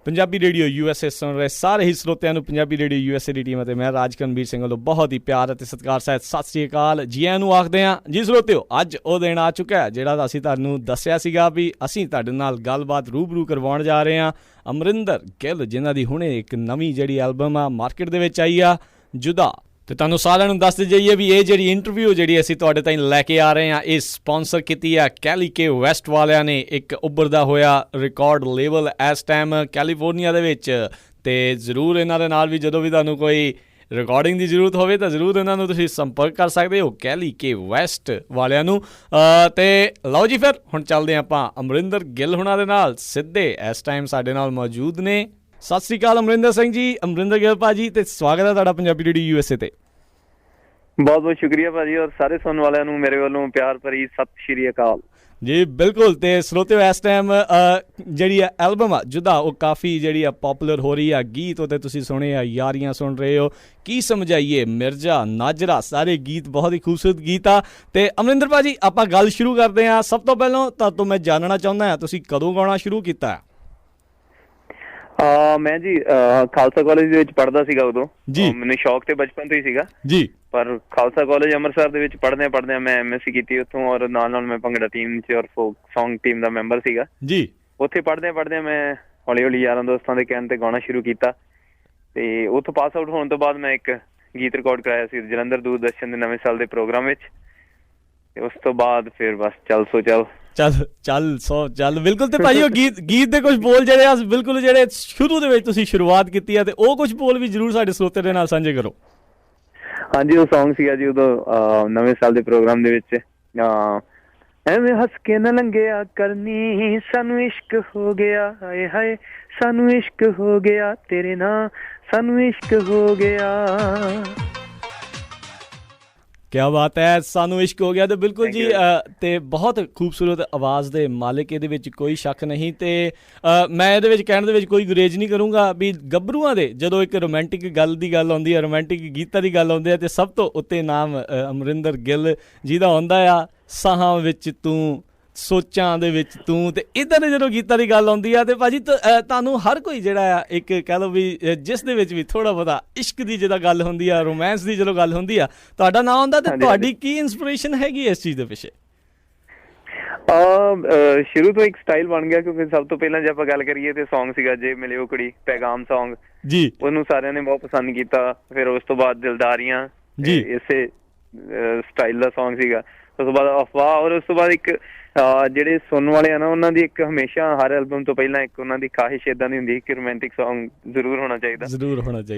Punjabi radio USA ਸੁਣ ਰਹੇ ਸਾਰੇ ਹੀ ਸਰੋਤਿਆਂ ਨੂੰ ਪੰਜਾਬੀ ਰੇਡੀਓ USA ਦੀ ਟੀਮ ਅਤੇ ਮੈਂ ਰਾਜਕਰਨਵੀਰ ਸਿੰਘ ਵੱਲੋਂ ਬਹੁਤ ਹੀ ਪਿਆਰ ਅਤੇ ਸਤਿਕਾਰ ਸਹਿਤ ਸਤਿ ਸ਼੍ਰੀ ਅਕਾਲ ਜੀ ਆਇਆਂ ਨੂੰ ਆਖਦੇ ਹਾਂ। ਜੀ ਸਰੋਤਿਓ, ਅੱਜ ਉਹ ਦਿਨ ਆ ਚੁੱਕਾ ਜਿਹੜਾ ਅਸੀਂ ਤੁਹਾਨੂੰ ਦੱਸਿਆ ਸੀਗਾ ਵੀ ਅਸੀਂ ਤੁਹਾਡੇ ਨਾਲ ਗੱਲਬਾਤ ਰੂਬਰੂ ਕਰਵਾਉਣ ਜਾ ਰਹੇ ਹਾਂ। ਅਮਰਿੰਦਰ ਗਿੱਲ ਜਿਨ੍ਹਾਂ ਦੀ ਹੁਣੇ ਇੱਕ ਨਵੀਂ ਜਿਹੜੀ ਐਲਬਮ ਆ ਮਾਰਕੀਟ ਦੇ ਵਿੱਚ ਆਈ ਆ, ਜੁਦਾ। ਤੇ ਤੁਹਾਨੂੰ ਸਾਰਿਆਂ ਨੂੰ ਦੱਸਦੇ ਜਾਈਏ ਵੀ ਇਹ ਜਿਹੜੀ ਇੰਟਰਵਿਊ ਜਿਹੜੀ ਅਸੀਂ ਤੁਹਾਡੇ ਤਾਈਂ ਲੈ ਕੇ ਆ ਰਹੇ ਹਾਂ, ਇਹ ਸਪੋਂਸਰ ਕੀਤੀ ਆ ਕੈਲੀ ਕੇ ਵੈਸਟ ਵਾਲਿਆਂ ਨੇ। ਇੱਕ ਉੱਭਰਦਾ ਹੋਇਆ ਰਿਕਾਰਡ ਲੇਬਲ ਇਸ ਟਾਈਮ ਕੈਲੀਫੋਰਨੀਆ ਦੇ ਵਿੱਚ। ਅਤੇ ਜ਼ਰੂਰ ਇਹਨਾਂ ਦੇ ਨਾਲ ਵੀ ਜਦੋਂ ਵੀ ਤੁਹਾਨੂੰ ਕੋਈ ਰਿਕਾਰਡਿੰਗ ਦੀ ਜ਼ਰੂਰਤ ਹੋਵੇ ਤਾਂ ਜ਼ਰੂਰ ਇਹਨਾਂ ਨੂੰ ਤੁਸੀਂ ਸੰਪਰਕ ਕਰ ਸਕਦੇ ਹੋ, ਕੈਲੀ ਕੇ ਵੈਸਟ ਵਾਲਿਆਂ ਨੂੰ। ਅਤੇ ਲਓ ਜੀ, ਫਿਰ ਹੁਣ ਚੱਲਦੇ ਹਾਂ ਆਪਾਂ ਅਮਰਿੰਦਰ ਗਿੱਲ ਹੁਣਾਂ ਦੇ ਨਾਲ ਸਿੱਧੇ। ਇਸ ਟਾਈਮ ਸਾਡੇ ਨਾਲ ਮੌਜੂਦ ਨੇ। ਸਤਿ ਸ਼੍ਰੀ ਅਕਾਲ ਅਮਰਿੰਦਰ ਸਿੰਘ ਜੀ, ਅਮਰਿੰਦਰ ਗਿੱਲ ਭਾਜੀ, ਅਤੇ ਸਵਾਗਤ ਹੈ ਤੁਹਾਡਾ ਪੰਜਾਬੀ ਰੇਡੀਓ USA 'ਤੇ। ਬਹੁਤ ਬਹੁਤ ਸ਼ੁਕਰੀਆ ਭਾਜੀ, ਔਰ ਸਾਰੇ ਸੁਣਨ ਵਾਲਿਆਂ ਨੂੰ ਮੇਰੇ ਵੱਲੋਂ ਪਿਆਰ ਭਰੀ ਸਤਿ ਸ਼੍ਰੀ ਅਕਾਲ ਜੀ। ਬਿਲਕੁਲ। ਅਤੇ ਸਰੋਤਿਓ, ਇਸ ਟਾਈਮ ਜਿਹੜੀ ਐਲਬਮ ਆ ਜੁਦਾ, ਉਹ ਕਾਫੀ ਜਿਹੜੀ ਆ ਪੋਪੂਲਰ ਹੋ ਰਹੀ ਆ। ਗੀਤ ਉਹਦੇ ਤੁਸੀਂ ਸੁਣੇ ਆ, ਯਾਰੀਆਂ ਸੁਣ ਰਹੇ ਹੋ, ਕੀ ਸਮਝਾਈਏ, ਮਿਰਜ਼ਾ, ਨਾਜਰਾ, ਸਾਰੇ ਗੀਤ ਬਹੁਤ ਹੀ ਖੂਬਸੂਰਤ ਗੀਤ ਆ। ਅਤੇ ਅਮਰਿੰਦਰ ਭਾਜੀ, ਆਪਾਂ ਗੱਲ ਸ਼ੁਰੂ ਕਰਦੇ ਹਾਂ। ਸਭ ਤੋਂ ਪਹਿਲਾਂ ਤਾਂ ਮੈਂ ਜਾਣਨਾ ਚਾਹੁੰਦਾ ਹਾਂ ਤੁਸੀਂ ਕਦੋਂ ਗਾਉਣਾ ਸ਼ੁਰੂ ਕੀਤਾ? ਮੈਂ ਜੀ ਖਾਲਸਾ ਕਾਲਜ ਦੇ ਵਿੱਚ ਪੜ੍ਹਦਾ ਸੀਗਾ ਉਦੋਂ ਜੀ। ਮੈਨੂੰ ਸ਼ੌਕ ਤੇ ਬਚਪਨ ਤੋਂ ਹੀ ਸੀਗਾ ਜੀ। ਪਰ ਖਾਲਸਾ ਕਾਲਜ ਅੰਮ੍ਰਿਤਸਰ ਦੇ ਵਿੱਚ ਪੜ੍ਹਦਿਆਂ ਮੈਂ MSc ਕੀਤੀ ਉੱਥੋਂ, ਔਰ ਨਾਲ ਮੈਂ ਭੰਗੜਾ ਟੀਮ 'ਚ ਔਰ ਫੋਕ ਸੌਂਗ ਟੀਮ ਦਾ ਮੈਂਬਰ ਸੀਗਾ ਜੀ। ਉੱਥੇ ਪੜ੍ਹਦਿਆਂ ਮੈਂ ਹੌਲੀ ਯਾਰਾਂ ਦੋਸਤਾਂ ਦੇ ਕਹਿਣ ਤੇ ਗਾਉਣਾ ਸ਼ੁਰੂ ਕੀਤਾ। ਤੇ ਉੱਥੋਂ ਪਾਸ ਆਊਟ ਹੋਣ ਤੋਂ ਬਾਅਦ ਮੈਂ ਇੱਕ ਗੀਤ ਰਿਕਾਰਡ ਕਰਾਇਆ ਸੀ ਜਲੰਧਰ ਦੂਰਦਰਸ਼ਨ ਦੇ ਨਵੇਂ ਸਾਲ ਦੇ ਪ੍ਰੋਗਰਾਮ ਵਿੱਚ। ਤੇ ਉਸ ਤੋਂ ਬਾਅਦ ਫਿਰ ਬਸ ਚੱਲ ਬਿਲਕੁਲ। ਤੇ ਭਾਜੀ, ਉਹ ਗੀਤ ਦੇ ਕੁਝ ਬੋਲ ਜਿਹੜੇ ਆ ਬਿਲਕੁਲ ਜਿਹੜੇ ਸ਼ੁਰੂ ਦੇ ਵਿੱਚ ਤੁਸੀਂ ਸ਼ੁਰੂਆਤ ਕੀਤੀ ਆ, ਤੇ ਉਹ ਕੁਝ ਬੋਲ ਵੀ ਜ਼ਰੂਰ ਸਾਡੇ ਸਰੋਤੇ ਦੇ ਨਾਲ ਸਾਂਝੇ ਕਰੋ। ਹਾਂਜੀ, ਉਹ ਸੌਂਗ ਸੀਗਾ ਜੀ ਉਦੋਂ ਨਵੇਂ ਸਾਲ ਦੇ ਪ੍ਰੋਗਰਾਮ ਦੇ ਵਿੱਚ। ਐਵੇਂ ਹੱਸ ਕੇ ਨਾ ਲੰਘਿਆ ਕਰਨੀ, ਸਾਨੂੰ ਇਸ਼ਕ ਹੋ ਗਿਆ, ਹਾਏ ਹਾਏ ਸਾਨੂੰ ਇਸ਼ਕ ਹੋ ਗਿਆ, ਤੇਰੇ ਨਾਲ ਸਾਨੂੰ ਇਸ਼ਕ ਹੋ ਗਿਆ। ਕਿਆ ਬਾਤ ਹੈ, ਸਾਨੂੰ ਇਸ਼ਕ ਹੋ ਗਿਆ। ਤੇ ਬਿਲਕੁਲ ਜੀ, ਤੇ ਬਹੁਤ ਖੂਬਸੂਰਤ ਆਵਾਜ਼ ਦੇ ਮਾਲਿਕ, ਇਹਦੇ ਵਿੱਚ ਕੋਈ ਸ਼ੱਕ ਨਹੀਂ। ਤੇ ਮੈਂ ਇਹਦੇ ਵਿੱਚ ਕਹਿਣ ਦੇ ਵਿੱਚ ਕੋਈ ਗੁਰੇਜ਼ ਨਹੀਂ ਕਰੂੰਗਾ ਵੀ ਗੱਭਰੂਆਂ ਦੇ ਜਦੋਂ ਇੱਕ ਰੋਮਾਂਟਿਕ ਗੱਲ ਦੀ ਗੱਲ ਆਉਂਦੀ ਹੈ, ਰੋਮਾਂਟਿਕ ਗੀਤਾਂ ਦੀ ਗੱਲ ਆਉਂਦੀ ਹੈ, ਤੇ ਸਭ ਤੋਂ ਉੱਤੇ ਨਾਮ ਅਮਰਿੰਦਰ ਗਿੱਲ ਜੀ ਦਾ ਆਉਂਦਾ ਆ। ਸਾਹਾਂ ਵਿੱਚ ਤੂੰ, ਸੋਚਾਂ ਦੇ ਵਿੱਚ ਤੂੰ, ਤੇ ਇੱਦਾਂ ਦੇ ਜਦੋਂ ਗੀਤਾਂ ਦੀ ਗੱਲ ਆਉਂਦੀ ਆ, ਤੇ ਭਾਜੀ ਤੁਹਾਨੂੰ ਹਰ ਕੋਈ ਜਿਹੜਾ ਆ ਇੱਕ ਕਹਿ ਲਓ ਵੀ ਜਿਸ ਦੇ ਵਿੱਚ ਵੀ ਥੋੜ੍ਹਾ ਬਹੁਤਾ ਇਸ਼ਕ ਦੀ ਜਦੋਂ ਗੱਲ ਹੁੰਦੀ ਆ, ਰੋਮਾਂਸ ਦੀ ਜਦੋਂ ਗੱਲ ਹੁੰਦੀ ਆ, ਤੁਹਾਡਾ ਨਾਂ ਆਉਂਦਾ। ਤੇ ਤੁਹਾਡੀ ਕੀ ਇੰਸਪੀਰੇਸ਼ਨ ਹੈਗੀ ਇਸ ਚੀਜ਼ ਦੇ ਪਿੱਛੇ? ਸ਼ੁਰੂ ਤੋਂ ਇੱਕ ਸਟਾਈਲ ਬਣ ਗਿਆ, ਕਿਉਂਕਿ ਸਭ ਤੋਂ ਪਹਿਲਾਂ ਜੇ ਆਪਾਂ ਗੱਲ ਕਰੀਏ ਤੇ ਸੌਂਗ ਸੀਗਾ ਜੇ ਮਿਲੇ ਉਹ ਕੁੜੀ, ਪੈਗਾਮ ਸੌਂਗ ਜੀ। ਉਹਨੂੰ ਸਾਰਿਆਂ ਨੇ ਬਹੁਤ ਪਸੰਦ ਕੀਤਾ। ਫਿਰ ਉਸ ਤੋਂ ਬਾਅਦ ਦਿਲਦਾਰੀਆਂ ਜੀ, ਇਸੇ ਸਟਾਈਲ ਦਾ ਸੌਂਗ ਸੀਗਾ। ਉਸ ਤੋਂ ਬਾਅਦ ਅਫਵਾਹ, ਔਰ ਉਸ ਤੋਂ ਬਾਅਦ ਇੱਕ ਜਿਹੜੇ ਸੁਣਨ ਵਾਲੇ ਆ ਨਾ, ਉਹਨਾਂ ਦੀ ਇੱਕ ਹਮੇਸ਼ਾ ਹਰ ਐਲਬਮ ਤੋਂ ਪਹਿਲਾਂ ਇੱਕ ਉਹਨਾਂ ਦੀ ਖਾਹਿਸ਼ ਏਦਾਂ ਦੀ ਹੁੰਦੀ ਕਿ ਰੋਮਾਂਟਿਕ ਸੌਂਗ ਜ਼ਰੂਰ ਹੋਣਾ ਚਾਹੀਦਾ।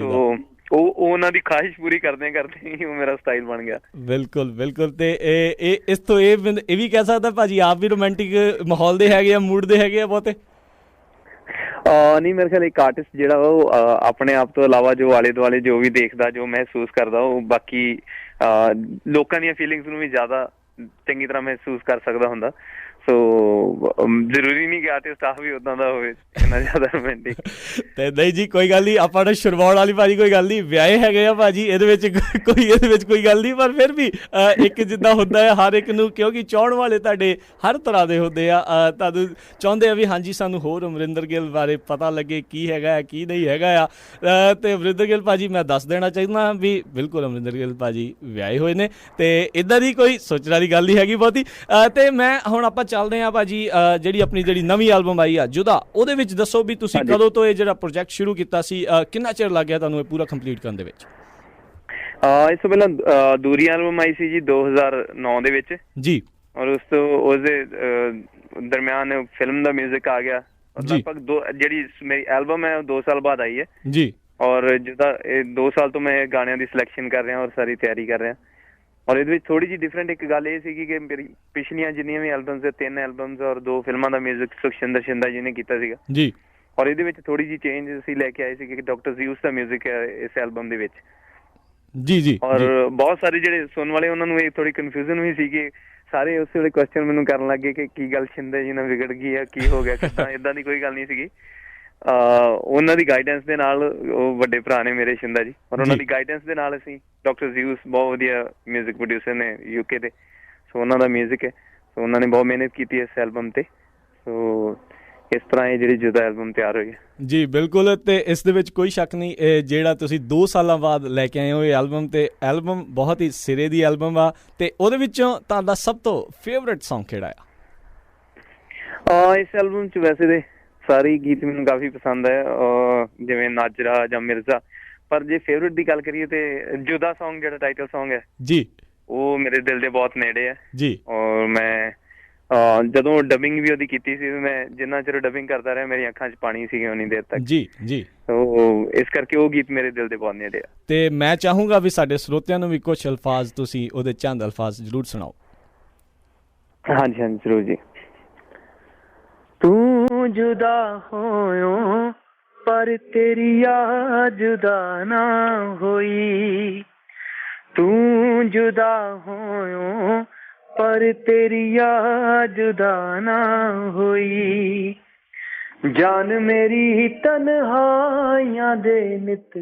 ਉਹ ਉਹਨਾਂ ਦੀ ਖਾਹਿਸ਼ ਪੂਰੀ ਕਰਦੇ ਹੀ ਉਹ ਮੇਰਾ ਸਟਾਈਲ ਬਣ ਗਿਆ। ਬਿਲਕੁਲ। ਤੇ ਇਸ ਤੋਂ ਇਹ ਵੀ ਕਹਿ ਸਕਦਾ ਭਾਜੀ, ਆਪ ਵੀ ਰੋਮਾਂਟਿਕ ਮਾਹੌਲ ਦੇ ਹੈਗੇ ਆ, ਮੂਡ ਦੇ ਹੈਗੇ ਆ ਬਹੁਤੇ? ਨਹੀਂ, ਮੇਰੇ ਖਿਆਲ ਇੱਕ ਆਰਟਿਸਟ ਜਿਹੜਾ ਉਹ ਆਪਣੇ ਆਪ ਤੋਂ ਇਲਾਵਾ ਜੋ ਆਲੇ ਦੁਆਲੇ ਜੋ ਵੀ ਦੇਖਦਾ, ਜੋ ਮਹਿਸੂਸ ਕਰਦਾ, ਉਹ ਬਾਕੀ ਲੋਕਾਂ ਦੀਆਂ ਫੀਲਿੰਗਸ ਨੂੰ ਵੀ ਜ਼ਿਆਦਾ ਚੰਗੀ ਤਰ੍ਹਾਂ ਮਹਿਸੂਸ ਕਰ ਸਕਦਾ ਹੁੰਦਾ। ਸੋ ਜ਼ਰੂਰੀ ਨਹੀਂ ਕਿ ਆਰਟਿਸਟ ਆਪ ਵੀ ਉੱਦਾਂ ਦਾ ਹੋਵੇ, ਇੰਨਾ ਜ਼ਿਆਦਾ ਰੋਮਾਂਟਿਕ। ਤੇ ਨਹੀਂ ਜੀ, ਕੋਈ ਗੱਲ ਨਹੀਂ, ਆਪਾਂ ਤਾਂ ਸ਼ੁਰਵਾਉਣ ਵਾਲੀ ਭਾਜੀ ਕੋਈ ਗੱਲ ਨਹੀਂ, ਵਿਆਹੇ ਹੈਗੇ ਆ ਭਾਜੀ, ਇਹਦੇ ਵਿੱਚ ਕੋਈ ਗੱਲ ਨਹੀਂ। ਪਰ ਫਿਰ ਵੀ ਇੱਕ ਜਿੱਦਾਂ ਹੁੰਦਾ ਹੈ ਹਰ ਇੱਕ ਨੂੰ, ਕਿਉਂਕਿ ਚਾਹੁਣ ਵਾਲੇ ਤੁਹਾਡੇ ਹਰ ਤਰ੍ਹਾਂ ਦੇ ਹੁੰਦੇ ਆ, ਤੁਹਾਨੂੰ ਚਾਹੁੰਦੇ ਆ ਵੀ ਹਾਂਜੀ ਸਾਨੂੰ ਹੋਰ ਅਮਰਿੰਦਰ ਗਿੱਲ ਬਾਰੇ ਪਤਾ ਲੱਗੇ, ਕੀ ਹੈਗਾ ਕੀ ਨਹੀਂ ਹੈਗਾ ਆ। ਅਤੇ ਅਮਰਿੰਦਰ ਗਿੱਲ ਭਾਜੀ, ਮੈਂ ਦੱਸ ਦੇਣਾ ਚਾਹੁੰਦਾ ਵੀ ਬਿਲਕੁਲ ਅਮਰਿੰਦਰ ਗਿੱਲ ਭਾਜੀ ਵਿਆਹੇ ਹੋਏ ਨੇ, ਅਤੇ ਇੱਦਾਂ ਦੀ ਕੋਈ ਸੋਚਣ ਵਾਲੀ ਗੱਲ ਨਹੀਂ ਹੈਗੀ ਬਹੁਤੀ। ਅਤੇ ਮੈਂ ਹੁਣ ਆਪਾਂ ਚੱਲਦੇ ਹਾਂ ਭਾਜੀ, ਜਿਹੜੀ ਨਵੀਂ ਐਲਬਮ ਆਈ ਆ ਜੁਦਾ, ਉਹਦੇ ਵਿੱਚ ਦੱਸੋ ਵੀ ਤੁਸੀਂ ਕਦੋਂ ਤੋਂ ਇਹ ਜਿਹੜਾ ਪ੍ਰੋਜੈਕਟ ਸ਼ੁਰੂ ਕੀਤਾ ਸੀ, ਕਿੰਨਾ ਚਿਰ ਲੱਗ ਗਿਆ ਤੁਹਾਨੂੰ ਇਹ ਪੂਰਾ ਕੰਪਲੀਟ ਕਰਨ ਦੇ ਵਿੱਚ? ਇਸ ਤੋਂ ਪਹਿਲਾਂ ਦੂਰੀ ਐਲਬਮ ਆਈ ਸੀ ਜੀ 2009 ਦੇ ਵਿੱਚ ਜੀ, ਔਰ ਉਸਦੇ ਦਰਮਿਆਨ ਫਿਲਮ ਦਾ ਮਿਊਜ਼ਿਕ ਆ ਗਿਆ। ਲਗਭਗ ਜਿਹੜੀ ਮੇਰੀ ਐਲਬਮ ਹੈ ਉਹ 2 ਸਾਲ ਬਾਅਦ ਆਈ ਹੈ ਜੀ। ਔਰ ਜਿੱਦਾਂ ਇਹ 2 ਸਾਲ ਤੋਂ ਮੈਂ ਗਾਣਿਆਂ ਦੀ ਸਿਲੈਕਸ਼ਨ ਕਰ ਰਿਹਾ ਔਰ ਸਾਰੀ ਤਿਆਰੀ ਕਰ ਰਿਹਾ। ਔਰ ਇਹਦੇ ਵਿੱਚ ਥੋੜ੍ਹੀ ਜਿਹੀ ਡਿਫਰੈਂਟ ਇੱਕ ਗੱਲ ਇਹ ਸੀਗੀ ਕਿ ਮੇਰੀ ਪਿਛਲੀਆਂ ਜਿੰਨੀਆਂ ਵੀ ਐਲਬਮਸ, 3 ਐਲਬਮਸ ਔਰ 2 ਫਿਲਮਾਂ ਦਾ ਮਿਊਜ਼ਿਕ ਸੁਖਸ਼ਿੰਦਰ ਸ਼ਿੰਦਾ ਜੀ ਨੇ ਕੀਤਾ ਸੀਗਾ ਜੀ। ਔਰ ਇਹਦੇ ਵਿੱਚ ਥੋੜ੍ਹੀ ਜਿਹੀ ਚੇਂਜ ਅਸੀਂ ਲੈ ਕੇ ਆਏ ਸੀ ਕਿ ਡਾਕਟਰ ਜ਼ਿਊਸ ਦਾ ਮਿਊਜ਼ਿਕ ਹੈ ਇਸ ਐਲਬਮ ਦੇ ਵਿੱਚ ਜੀ। ਔਰ ਬਹੁਤ ਸਾਰੇ ਜਿਹੜੇ ਸੁਣਨ ਵਾਲੇ ਉਹਨਾਂ ਨੂੰ ਇਹ ਥੋੜ੍ਹੀ ਕਨਫਿਊਜ਼ਨ ਵੀ ਸੀ ਕਿ ਸਾਰੇ ਉਸ ਵੇਲੇ ਕੁਐਸਚਨ ਮੈਨੂੰ ਕਰਨ ਲੱਗੇ ਕਿ ਕੀ ਗੱਲ ਸ਼ਿੰਦਾ ਜੀ ਨਾਲ ਵਿਗੜ ਗਈ ਆ, ਕੀ ਹੋ ਗਿਆ, ਕਿੱਦਾਂ। ਇੱਦਾਂ ਦੀ ਕੋਈ ਗੱਲ ਨਹੀਂ ਸੀਗੀ। ਉਹਨਾਂ ਦੀ ਗਾਈਡੈਂਸ ਦੇ ਨਾਲ, ਉਹ ਵੱਡੇ ਭਰਾ ਨੇ ਮੇਰੇ ਸ਼ਿੰਦਾ ਜੀ, ਔਰ ਉਹਨਾਂ ਦੀ ਗਾਈਡੈਂਸ ਦੇ ਨਾਲ ਅਸੀਂ, ਡਾਕਟਰ ਜ਼ਿਊਸ ਬਹੁਤ ਵਧੀਆ ਮਿਊਜ਼ਿਕ ਪ੍ਰੋਡਿਊਸਰ ਨੇ UK ਦੇ, ਸੋ ਉਹਨਾਂ ਦਾ ਮਿਊਜ਼ਿਕ ਹੈ। ਸੋ ਉਹਨਾਂ ਨੇ ਬਹੁਤ ਮਿਹਨਤ ਕੀਤੀ ਇਸ ਐਲਬਮ 'ਤੇ। ਸੋ ਇਸ ਤਰ੍ਹਾਂ ਇਹ ਜਿਹੜੀ ਜੁਦਾ ਐਲਬਮ ਤਿਆਰ ਹੋਈ ਹੈ। ਜੀ ਬਿਲਕੁਲ, ਤੇ ਇਸ ਦੇ ਵਿੱਚ ਕੋਈ ਸ਼ੱਕ ਨਹੀਂ, ਇਹ ਜਿਹੜਾ ਤੁਸੀਂ 2 ਸਾਲਾਂ ਬਾਅਦ ਲੈ ਕੇ ਆਏ ਹੋ ਇਹ ਐਲਬਮ, ਤੇ ਐਲਬਮ ਬਹੁਤ ਹੀ ਸਿਰੇ ਦੀ ਐਲਬਮ ਆ, ਤੇ ਉਹਦੇ ਵਿੱਚੋਂ ਤੁਹਾਡਾ ਸਭ ਤੋਂ ਫੇਵਰੇਟ ਸੌਂਗ ਕਿਹੜਾ ਆ? ਇਸ ਐਲਬਮ 'ਚ ਵੈਸੇ ਤੇ ਸਾਰੇ ਗੀਤ ਮੈਨੂੰ ਕਾਫੀ ਪਸੰਦ ਹੈ, ਜਿਵੇਂ ਨਾਜਰਾ ਜਾਂ ਮਿਰਜ਼ਾ, ਪਰ ਜੇ ਫੇਵਰੇਟ ਦੀ ਗੱਲ ਕਰੀਏ ਤੇ ਜੁਦਾ ਸੌਂਗ ਜਿਹੜਾ ਟਾਈਟਲ ਸੌਂਗ ਹੈ ਜੀ, ਉਹ ਮੇਰੇ ਦਿਲ ਦੇ ਬਹੁਤ ਨੇੜੇ ਹੈ ਜੀ। ਔਰ ਮੈਂ ਜਦੋਂ ਡਬਿੰਗ ਵੀ ਉਹਦੀ ਕੀਤੀ ਸੀ, ਮੈਂ ਜਿੰਨਾ ਚਿਰ ਡਬਿੰਗ ਕਰਦਾ ਰਿਹਾ ਮੇਰੀਆਂ ਅੱਖਾਂ 'ਚ ਪਾਣੀ ਸੀਗੇ ਉਨੀ ਦੇਰ ਤੱਕ। ਜੀ ਜੀ। ਇਸ ਕਰਕੇ ਉਹ ਗੀਤ ਮੇਰੇ ਦਿਲ ਦੇ ਬਹੁਤ ਨੇੜੇ ਆ। ਤੇ ਮੈਂ ਚਾਹੂੰਗਾ ਵੀ ਸਾਡੇ ਸਰੋਤਿਆਂ ਨੂੰ ਵੀ ਕੁਝ ਅਲਫਾਜ਼ ਤੁਸੀਂ ਉਹਦੇ ਚੰਦ ਅਲਫਾਜ਼ ਜ਼ਰੂਰ ਸੁਣਾਓ। ਹਾਂਜੀ ਹਾਂਜੀ ਜ਼ਰੂਰ ਜੀ। ਤੂੰ ਜੁਦਾ ਹੋਇਓ ਪਰ ਤੇਰੀ ਯਾਦ ਜੁਦਾ ਨਾ ਹੋਈ, ਤੂੰ ਜੁਦਾ ਹੋਇਓ ਪਰ ਤੇਰੀ ਯਾਦ ਜੁਦਾ ਨਾ ਹੋਈ, ਜਾਨ ਮੇਰੀ ਤਨਹਾਈਆਂ ਦੇ ਨਿਤ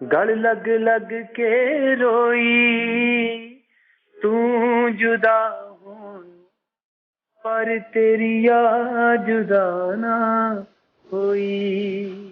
ਗਲ ਲੱਗ ਲੱਗ ਕੇ ਰੋਈ, ਤੂੰ ਜੁਦਾ ਪਰ ਤੇਰੀ ਯਾਦ ਜੁਦਾ ਨਾ ਹੋਈ।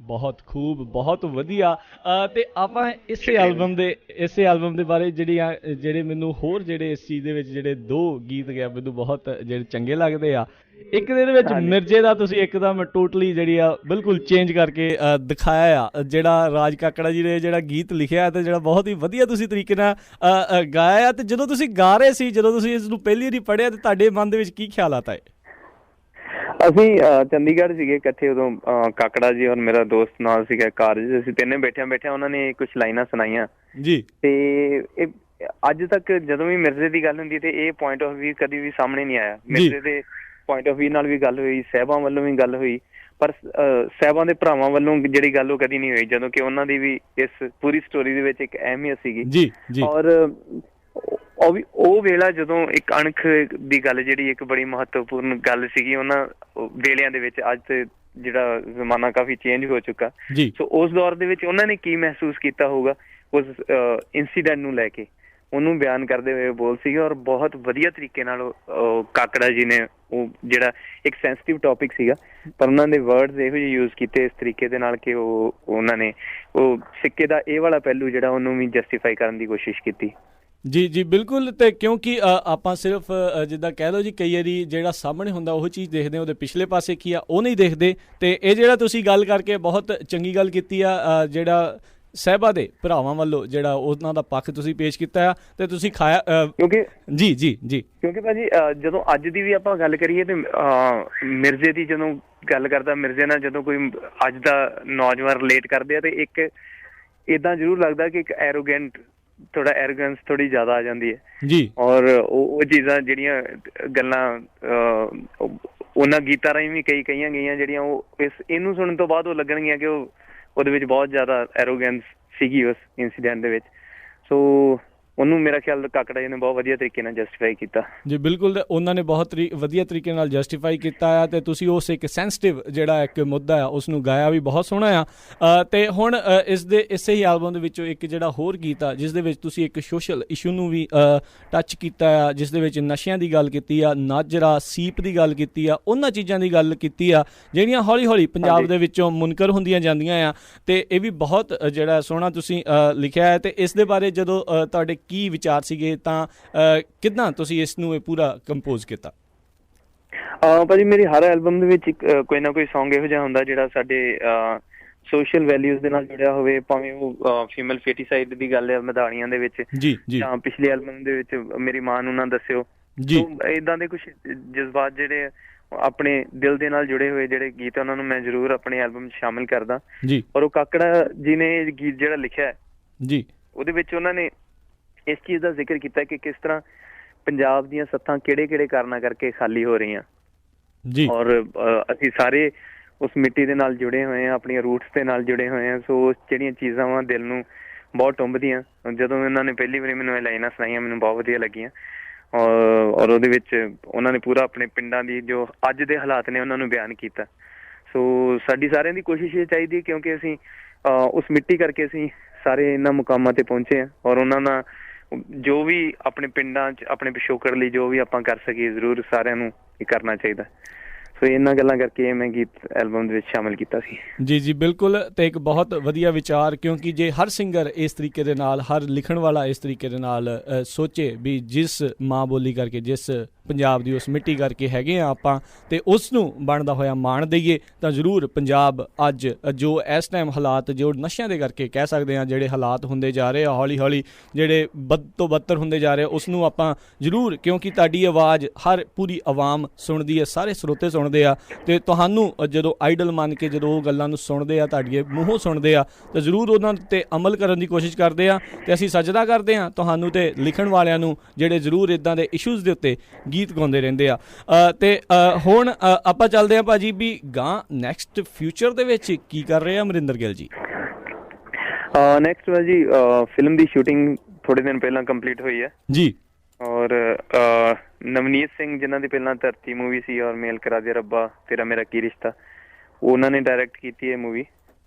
ਬਹੁਤ ਖੂਬ, ਬਹੁਤ ਵਧੀਆ। ਤੇ ਆਪਾਂ ਇਸੇ ਐਲਬਮ ਦੇ ਬਾਰੇ ਜਿਹੜੇ ਮੈਨੂੰ ਹੋਰ ਜਿਹੜੇ ਇਸ ਚੀਜ਼ ਦੇ ਵਿੱਚ ਜਿਹੜੇ 2 ਗੀਤ ਗਿਆ ਮੈਨੂੰ ਬਹੁਤ ਜਿਹੜੇ ਚੰਗੇ ਲੱਗਦੇ ਆ। ਇੱਕ ਦੇ ਵਿੱਚ ਮਿਰਜ਼ੇ ਦਾ ਤੁਸੀਂ ਇੱਕਦਮ ਟੋਟਲੀ ਜਿਹੜੀ ਆ ਬਿਲਕੁਲ ਚੇਂਜ ਕਰਕੇ ਦਿਖਾਇਆ ਆ, ਜਿਹੜਾ ਰਾਜ ਕਾਕੜਾ ਜੀ ਨੇ ਜਿਹੜਾ ਗੀਤ ਲਿਖਿਆ ਤੇ ਜਿਹੜਾ ਬਹੁਤ ਹੀ ਵਧੀਆ ਤੁਸੀਂ ਤਰੀਕੇ ਨਾਲ ਗਾਇਆ ਆ। ਤੇ ਜਦੋਂ ਤੁਸੀਂ ਗਾ ਰਹੇ ਸੀ, ਜਦੋਂ ਤੁਸੀਂ ਇਸ ਨੂੰ ਪਹਿਲੀ ਵਾਰੀ ਪੜ੍ਹਿਆ ਤੇ ਤੁਹਾਡੇ ਮਨ ਦੇ ਵਿੱਚ ਕੀ ਖਿਆਲਾਤ ਆਏ? ਅਸੀਂ ਚੰਡੀਗੜ੍ਹ ਸੀਗੇ ਇਕੱਠੇ ਉਦੋਂ, ਕਾਕੜਾ ਜੀ ਔਰ ਮੇਰਾ ਦੋਸਤ ਨਾਲ ਸੀਗਾ ਕਾਰ 'ਚ, ਅਸੀਂ ਤਿੰਨੇ ਬੈਠਿਆਂ ਉਹਨਾਂ ਨੇ ਕੁਛ ਲਾਈਨਾਂ ਸੁਣਾਈਆਂ ਜੀ। ਤੇ ਇਹ ਅੱਜ ਤੱਕ ਜਦੋਂ ਵੀ ਮਿਰਜ਼ੇ ਦੀ ਗੱਲ ਹੁੰਦੀ ਤੇ ਇਹ ਪੁਆਇੰਟ ਆਫ ਵਿਊ ਕਦੀ ਵੀ ਸਾਹਮਣੇ ਨਹੀਂ ਆਇਆ। ਮਿਰਜ਼ੇ ਦੇ ਪੁਆਇੰਟ ਆਫ ਵਿਊ ਨਾਲ ਵੀ ਗੱਲ ਹੋਈ, ਸਾਹਿਬਾਂ ਵੱਲੋਂ ਵੀ ਗੱਲ ਹੋਈ, ਪਰ ਸਾਹਿਬਾਂ ਦੇ ਭਰਾਵਾਂ ਵੱਲੋਂ ਜਿਹੜੀ ਗੱਲ ਉਹ ਕਦੀ ਨਹੀਂ ਹੋਈ, ਜਦੋਂ ਕਿ ਉਹਨਾਂ ਦੀ ਵੀ ਇਸ ਪੂਰੀ ਸਟੋਰੀ ਦੇ ਵਿੱਚ ਇੱਕ ਅਹਿਮੀਅਤ ਸੀਗੀ। ਔਰ ਉਹ ਵੇਲਾ ਜਦੋਂ ਇੱਕ ਅਣਖ ਦੀ ਗੱਲ ਜਿਹੜੀ ਇੱਕ ਬੜੀ ਮਹੱਤਵਪੂਰਨ ਗੱਲ ਸੀਗੀ ਉਹਨਾਂ ਵੇਲਿਆਂ ਦੇ ਵਿੱਚ। ਅੱਜ ਤੇ ਜਿਹੜਾ ਜ਼ਮਾਨਾ ਕਾਫੀ ਚੇਂਜ ਹੋ ਚੁੱਕਾ, ਸੋ ਉਸ ਦੌਰ ਦੇ ਵਿੱਚ ਉਹਨਾਂ ਨੇ ਕੀ ਮਹਿਸੂਸ ਕੀਤਾ ਹੋਊਗਾ ਉਸ ਇੰਸੀਡੈਂਟ ਨੂੰ ਲੈ ਕੇ, ਉਹਨੂੰ ਬਿਆਨ ਕਰਦੇ ਹੋਏ ਬੋਲ ਸੀਗੇ। ਔਰ ਬਹੁਤ ਵਧੀਆ ਤਰੀਕੇ ਨਾਲ ਕਾਕੜਾ ਜੀ ਨੇ ਉਹ ਜਿਹੜਾ ਇੱਕ ਸੈਂਸਿਟਿਵ ਟੌਪਿਕ ਸੀਗਾ, ਪਰ ਉਹਨਾਂ ਦੇ ਵਰਡਸ ਇਹੋ ਜਿਹੇ ਯੂਜ਼ ਕੀਤੇ ਇਸ ਤਰੀਕੇ ਦੇ ਨਾਲ ਕਿ ਉਹਨਾਂ ਨੇ ਉਹ ਸਿੱਕੇ ਦਾ ਇਹ ਵਾਲਾ ਪਹਿਲੂ ਜਿਹੜਾ ਉਹਨੂੰ ਵੀ ਜਸਟੀਫਾਈ ਕਰਨ ਦੀ ਕੋਸ਼ਿਸ਼ ਕੀਤੀ। ਜੀ ਬਿਲਕੁਲ। ਤੇ ਕਿਉਂਕਿ ਆਪਾਂ ਸਿਰਫ ਜਿੱਦਾਂ ਕਹਿ ਲਓ ਜੀ, ਕਈ ਵਾਰੀ ਜਿਹੜਾ ਸਾਹਮਣੇ ਹੁੰਦਾ ਉਹ ਚੀਜ਼ ਦੇਖਦੇ, ਉਹਦੇ ਪਿਛਲੇ ਪਾਸੇ ਕੀ ਆ ਉਹ ਨਹੀਂ ਦੇਖਦੇ। ਤੇ ਇਹ ਜਿਹੜਾ ਤੁਸੀਂ ਗੱਲ ਕਰਕੇ ਬਹੁਤ ਚੰਗੀ ਗੱਲ ਕੀਤੀ ਆ, ਜਿਹੜਾ ਸਾਹਿਬਾ ਦੇ ਭਰਾਵਾਂ ਵੱਲੋਂ ਜਿਹੜਾ ਉਹਨਾਂ ਦਾ ਪੱਖ ਤੁਸੀਂ ਪੇਸ਼ ਕੀਤਾ ਆ ਤੇ ਤੁਸੀਂ ਖਾਇਆ, ਕਿਉਂਕਿ ਜੀ ਕਿਉਂਕਿ ਭਾਜੀ ਜਦੋਂ ਅੱਜ ਦੀ ਵੀ ਆਪਾਂ ਗੱਲ ਕਰੀਏ ਤੇ ਮਿਰਜ਼ੇ ਦੀ ਜਦੋਂ ਗੱਲ ਕਰਦਾ, ਮਿਰਜ਼ੇ ਨਾਲ ਜਦੋਂ ਕੋਈ ਅੱਜ ਦਾ ਨੌਜਵਾਨ ਰਿਲੇਟ ਕਰਦੇ ਆ ਤੇ ਇੱਕ ਏਦਾਂ ਜ਼ਰੂਰ ਲੱਗਦਾ ਕਿ ਇੱਕ ਥੋੜਾ ਐਰੋਗੈਂਸ ਥੋੜੀ ਜ਼ਿਆਦਾ ਆ ਜਾਂਦੀ ਹੈ ਜੀ। ਔਰ ਉਹ ਚੀਜ਼ਾਂ ਜਿਹੜੀਆਂ ਗੱਲਾਂ ਉਹਨਾਂ ਗੀਤਾਂ ਰਾਹੀਂ ਵੀ ਕਈਆਂ ਗਈਆਂ ਜਿਹੜੀਆਂ ਉਹ ਇਹਨੂੰ ਸੁਣਨ ਤੋਂ ਬਾਅਦ ਉਹ ਲੱਗਣਗੀਆਂ ਕਿ ਉਹਦੇ ਵਿੱਚ ਬਹੁਤ ਜ਼ਿਆਦਾ ਐਰੋਗੈਂਸ ਸੀਗੀ ਉਸ ਇੰਸੀਡੈਂਟ ਦੇ ਵਿੱਚ। ਸੋ ਉਹਨੂੰ ਮੇਰਾ ਖਿਆਲ ਕਾਕੜਾ ਜੀ ਨੇ ਬਹੁਤ ਵਧੀਆ ਤਰੀਕੇ ਨਾਲ ਜਸਟੀਫਾਈ ਕੀਤਾ ਜੀ। ਬਿਲਕੁਲ, ਉਹਨਾਂ ਨੇ ਬਹੁਤ ਵਧੀਆ ਤਰੀਕੇ ਨਾਲ ਜਸਟੀਫਾਈ ਕੀਤਾ ਆ ਤੇ ਤੁਸੀਂ ਉਸ ਇੱਕ ਸੈਂਸਿਟਿਵ ਜਿਹੜਾ ਇੱਕ ਮੁੱਦਾ ਆ ਉਸ ਨੂੰ ਗਾਇਆ ਵੀ ਬਹੁਤ ਸੋਹਣਾ ਆ। ਤੇ ਹੁਣ ਇਸੇ ਹੀ ਐਲਬਮ ਦੇ ਵਿੱਚੋਂ ਇੱਕ ਜਿਹੜਾ ਹੋਰ ਗੀਤ ਆ ਜਿਸ ਦੇ ਵਿੱਚ ਤੁਸੀਂ ਇੱਕ ਸੋਸ਼ਲ ਇਸ਼ੂ ਨੂੰ ਵੀ ਟੱਚ ਕੀਤਾ ਆ, ਜਿਸ ਦੇ ਵਿੱਚ ਨਸ਼ਿਆਂ ਦੀ ਗੱਲ ਕੀਤੀ ਆ, ਨਾਜਰਾ ਸੀਪ ਦੀ ਗੱਲ ਕੀਤੀ ਆ, ਉਹਨਾਂ ਚੀਜ਼ਾਂ ਦੀ ਗੱਲ ਕੀਤੀ ਆ ਜਿਹੜੀਆਂ ਹੌਲੀ ਹੌਲੀ ਪੰਜਾਬ ਦੇ ਵਿੱਚੋਂ ਮੁਨਕਰ ਹੁੰਦੀਆਂ ਜਾਂਦੀਆਂ ਆ। ਤੇ ਇਹ ਵੀ ਬਹੁਤ ਜਿਹੜਾ ਸੋਹਣਾ ਤੁਸੀਂ ਲਿਖਿਆ ਹੈ। ਤੇ ਇਸ ਦੇ ਬਾਰੇ ਜਦੋਂ ਤੁਹਾਡੇ ਕੀ ਵਿਚਾਰ ਸੀਗੇ ਤਾਂ ਕਿੱਦਾਂ ਤੁਸੀਂ ਇਸ ਨੂੰ ਇਹ ਪੂਰਾ ਕੰਪੋਜ਼ ਕੀਤਾ? ਭਾਜੀ ਮੇਰੀ ਹਰ ਐਲਬਮ ਦੇ ਵਿੱਚ ਕੋਈ ਨਾ ਕੋਈ ਸੌਂਗ ਇਹੋ ਜਿਹਾ ਹੁੰਦਾ ਜਿਹੜਾ ਸਾਡੇ ਸੋਸ਼ਲ ਵੈਲਿਊਜ਼ ਦੇ ਨਾਲ ਜੁੜਿਆ ਹੋਵੇ, ਭਾਵੇਂ ਉਹ ਫੀਮੇਲ ਫੇਟੀਸਾਈਡ ਦੀ ਗੱਲ ਹੈ ਮੈਦਾਨੀਆਂ ਦੇ ਵਿੱਚ ਜਾਂ ਪਿਛਲੇ ਐਲਬਮ ਦੇ ਵਿੱਚ ਮੇਰੀ ਮਾਂ ਨੂੰ ਨਾ ਦੱਸਿਓ, ਏਦਾਂ ਦੇ ਕੁਛ ਜਜ਼ਬਾਤ ਜਿਹੜੇ ਆਪਣੇ ਦਿਲ ਦੇ ਨਾਲ ਜੁੜੇ ਹੋਏ ਜਿਹੜੇ ਗੀਤ ਉਹਨਾਂ ਨੂੰ ਮੈਂ ਜ਼ਰੂਰ ਆਪਣੀ ਐਲਬਮ 'ਚ ਸ਼ਾਮਿਲ ਕਰਦਾ। ਔਰ ਉਹ ਕਾਕੜਾ ਜੀ ਨੇ ਇਹ ਗੀਤ ਜਿਹੜਾ ਲਿਖਿਆ ਹੈ ਉਹਦੇ ਵਿੱਚ ਉਹਨਾਂ ਨੇ ਇਸ ਚੀਜ਼ ਦਾ ਜ਼ਿਕਰ ਕੀਤਾ ਕਿ ਕਿਸ ਤਰ੍ਹਾਂ ਪੰਜਾਬ ਦੀਆਂ ਸੱਥਾਂ ਕਿਹੜੇ ਕਾਰਨਾਂ ਕਰਕੇ ਖਾਲੀ ਹੋ ਰਹੀਆਂ ਔਰ ਅਸੀਂ ਸਾਰੇ ਉਸ ਮਿੱਟੀ ਦੇ ਨਾਲ ਜੁੜੇ ਹੋਏ ਹਾਂ, ਆਪਣੀਆਂ ਰੂਟਸ ਦੇ ਨਾਲ ਜੁੜੇ ਹੋਏ ਹਾਂ। ਸੋ ਜਿਹੜੀਆਂ ਚੀਜ਼ਾਂ ਵਾ ਦਿਲ ਨੂੰ ਬਹੁਤ ਟੁੰਬਦੀਆਂ। ਜਦੋਂ ਇਹਨਾਂ ਨੇ ਪਹਿਲੀ ਵਾਰੀ ਮੈਨੂੰ ਇਹ ਲਾਈਨਾਂ ਸੁਣਾਈਆਂ ਮੈਨੂੰ ਬਹੁਤ ਵਧੀਆ ਲੱਗੀਆਂ। ਔਰ ਉਹਦੇ ਵਿੱਚ ਉਹਨਾਂ ਨੇ ਪੂਰਾ ਆਪਣੇ ਪਿੰਡਾਂ ਦੀ ਜੋ ਅੱਜ ਦੇ ਹਾਲਾਤ ਨੇ ਉਹਨਾਂ ਨੂੰ ਬਿਆਨ ਕੀਤਾ। ਸੋ ਸਾਡੀ ਸਾਰਿਆਂ ਦੀ ਕੋਸ਼ਿਸ਼ ਇਹ ਚਾਹੀਦੀ ਹੈ ਕਿਉਂਕਿ ਅਸੀਂ ਉਸ ਮਿੱਟੀ ਕਰਕੇ ਅਸੀਂ ਸਾਰੇ ਇਹਨਾਂ ਮੁਕਾਮਾਂ ਤੇ ਪਹੁੰਚੇ ਹਾਂ ਔਰ ਉਹਨਾਂ ਨਾਲ ਜੋ ਵੀ ਆਪਣੇ ਪਿੰਡਾਂ 'ਚ ਆਪਣੇ ਪਿਛੋਕੜ ਲਈ ਜੋ ਵੀ ਆਪਾਂ ਕਰ ਸਕੀਏ ਜ਼ਰੂਰ ਸਾਰਿਆਂ ਨੂੰ ਇਹ ਕਰਨਾ ਚਾਹੀਦਾ। ਸੋ ਇਹਨਾਂ ਗੱਲਾਂ ਕਰਕੇ ਮੈਂ ਗੀਤ ਐਲਬਮ ਦੇ ਵਿੱਚ ਸ਼ਾਮਿਲ ਕੀਤਾ ਸੀ। ਜੀ ਬਿਲਕੁਲ। ਤੇ ਇੱਕ ਬਹੁਤ ਵਧੀਆ ਵਿਚਾਰ, ਕਿਉਂਕਿ ਜੇ ਹਰ ਸਿੰਗਰ ਇਸ ਤਰੀਕੇ ਦੇ ਨਾਲ, ਹਰ ਲਿਖਣ ਵਾਲਾ ਇਸ ਤਰੀਕੇ ਦੇ ਨਾਲ ਸੋਚੇ ਵੀ ਜਿਸ ਮਾਂ ਬੋਲੀ ਕਰਕੇ, ਜਿਸ ਪੰਜਾਬ ਦੀ ਉਸ ਮਿੱਟੀ ਕਰਕੇ ਹੈਗੇ ਆ ਆਪਾਂ, ਤੇ ਉਸ ਨੂੰ ਬਣਦਾ ਹੋਇਆ ਮਾਣ ਦਈਏ ਤਾਂ ਜ਼ਰੂਰ ਪੰਜਾਬ ਅੱਜ ਜੋ ਇਸ ਟਾਈਮ ਹਾਲਾਤ ਜੋ ਨਸ਼ਿਆਂ ਦੇ ਕਰਕੇ ਕਹਿ ਸਕਦੇ ਹਾਂ ਜਿਹੜੇ ਹਾਲਾਤ ਹੁੰਦੇ ਜਾ ਰਹੇ ਆ ਹੌਲੀ ਹੌਲੀ ਜਿਹੜੇ ਬਦ ਤੋਂ ਬੱਤਰ ਹੁੰਦੇ ਜਾ ਰਹੇ, ਉਸ ਨੂੰ ਆਪਾਂ ਜ਼ਰੂਰ, ਕਿਉਂਕਿ ਤੁਹਾਡੀ ਆਵਾਜ਼ ਹਰ ਪੂਰੀ ਆਵਾਮ ਸੁਣਦੀ ਹੈ, ਸਾਰੇ ਸਰੋਤੇ ਸੁਣਦੇ ਆ ਤੇ ਤੁਹਾਨੂੰ ਜਦੋਂ ਆਈਡਲ ਮੰਨ ਕੇ ਜਦੋਂ ਉਹ ਗੱਲਾਂ ਨੂੰ ਸੁਣਦੇ ਆ, ਤੁਹਾਡੇ ਮੂੰਹੋਂ ਸੁਣਦੇ ਆ ਤਾਂ ਜ਼ਰੂਰ ਉਹਨਾਂ 'ਤੇ ਅਮਲ ਕਰਨ ਦੀ ਕੋਸ਼ਿਸ਼ ਕਰਦੇ ਆ। ਤੇ ਅਸੀਂ ਸਜਦਾ ਕਰਦੇ ਹਾਂ ਤੁਹਾਨੂੰ ਤੇ ਲਿਖਣ ਵਾਲਿਆਂ ਨੂੰ ਜਿਹੜੇ ਜ਼ਰੂਰ ਇੱਦਾਂ ਦੇ ਇਸ਼ੂਜ਼ ਦੇ ਉੱਤੇ ਗੀਤ ਗਾਉਂਦੇ ਰਹਿੰਦੇ ਆ। ਤੇ ਹੁਣ ਆਪਾਂ ਚੱਲਦੇ ਹਾਂ ਭਾਜੀ ਵੀ ਗਾਂ ਨੈਕਸਟ ਫਿਊਚਰ ਦੇ ਵਿੱਚ ਕੀ ਕਰ ਰਹੇ ਆ ਅਮਰਿੰਦਰ ਗਿੱਲ ਜੀ? ਨੈਕਸਟ ਵਾ ਜੀ ਫਿਲਮ ਦੀ ਸ਼ੂਟਿੰਗ ਥੋੜੇ ਦਿਨ ਪਹਿਲਾਂ ਕੰਪਲੀਟ ਹੋਈ ਹੈ ਜੀ। ਔਰ ਨਵਨੀਤ ਸਿੰਘ ਜਿਨ੍ਹਾਂ ਦੀ ਪਹਿਲਾਂ ਧਰਤੀ ਮੂਵੀ ਸੀ ਔਰ ਮੇਲ ਕਰਾ ਦੇ ਰੱਬਾ ਤੇਰਾ ਮੇਰਾ ਕੀ ਰਿਸ਼ਤਾ, ਉਹਨਾਂ ਨੇ ਡਾਇਰੈਕਟ ਕੀਤੀ ਹੈ ਮੂਵੀ।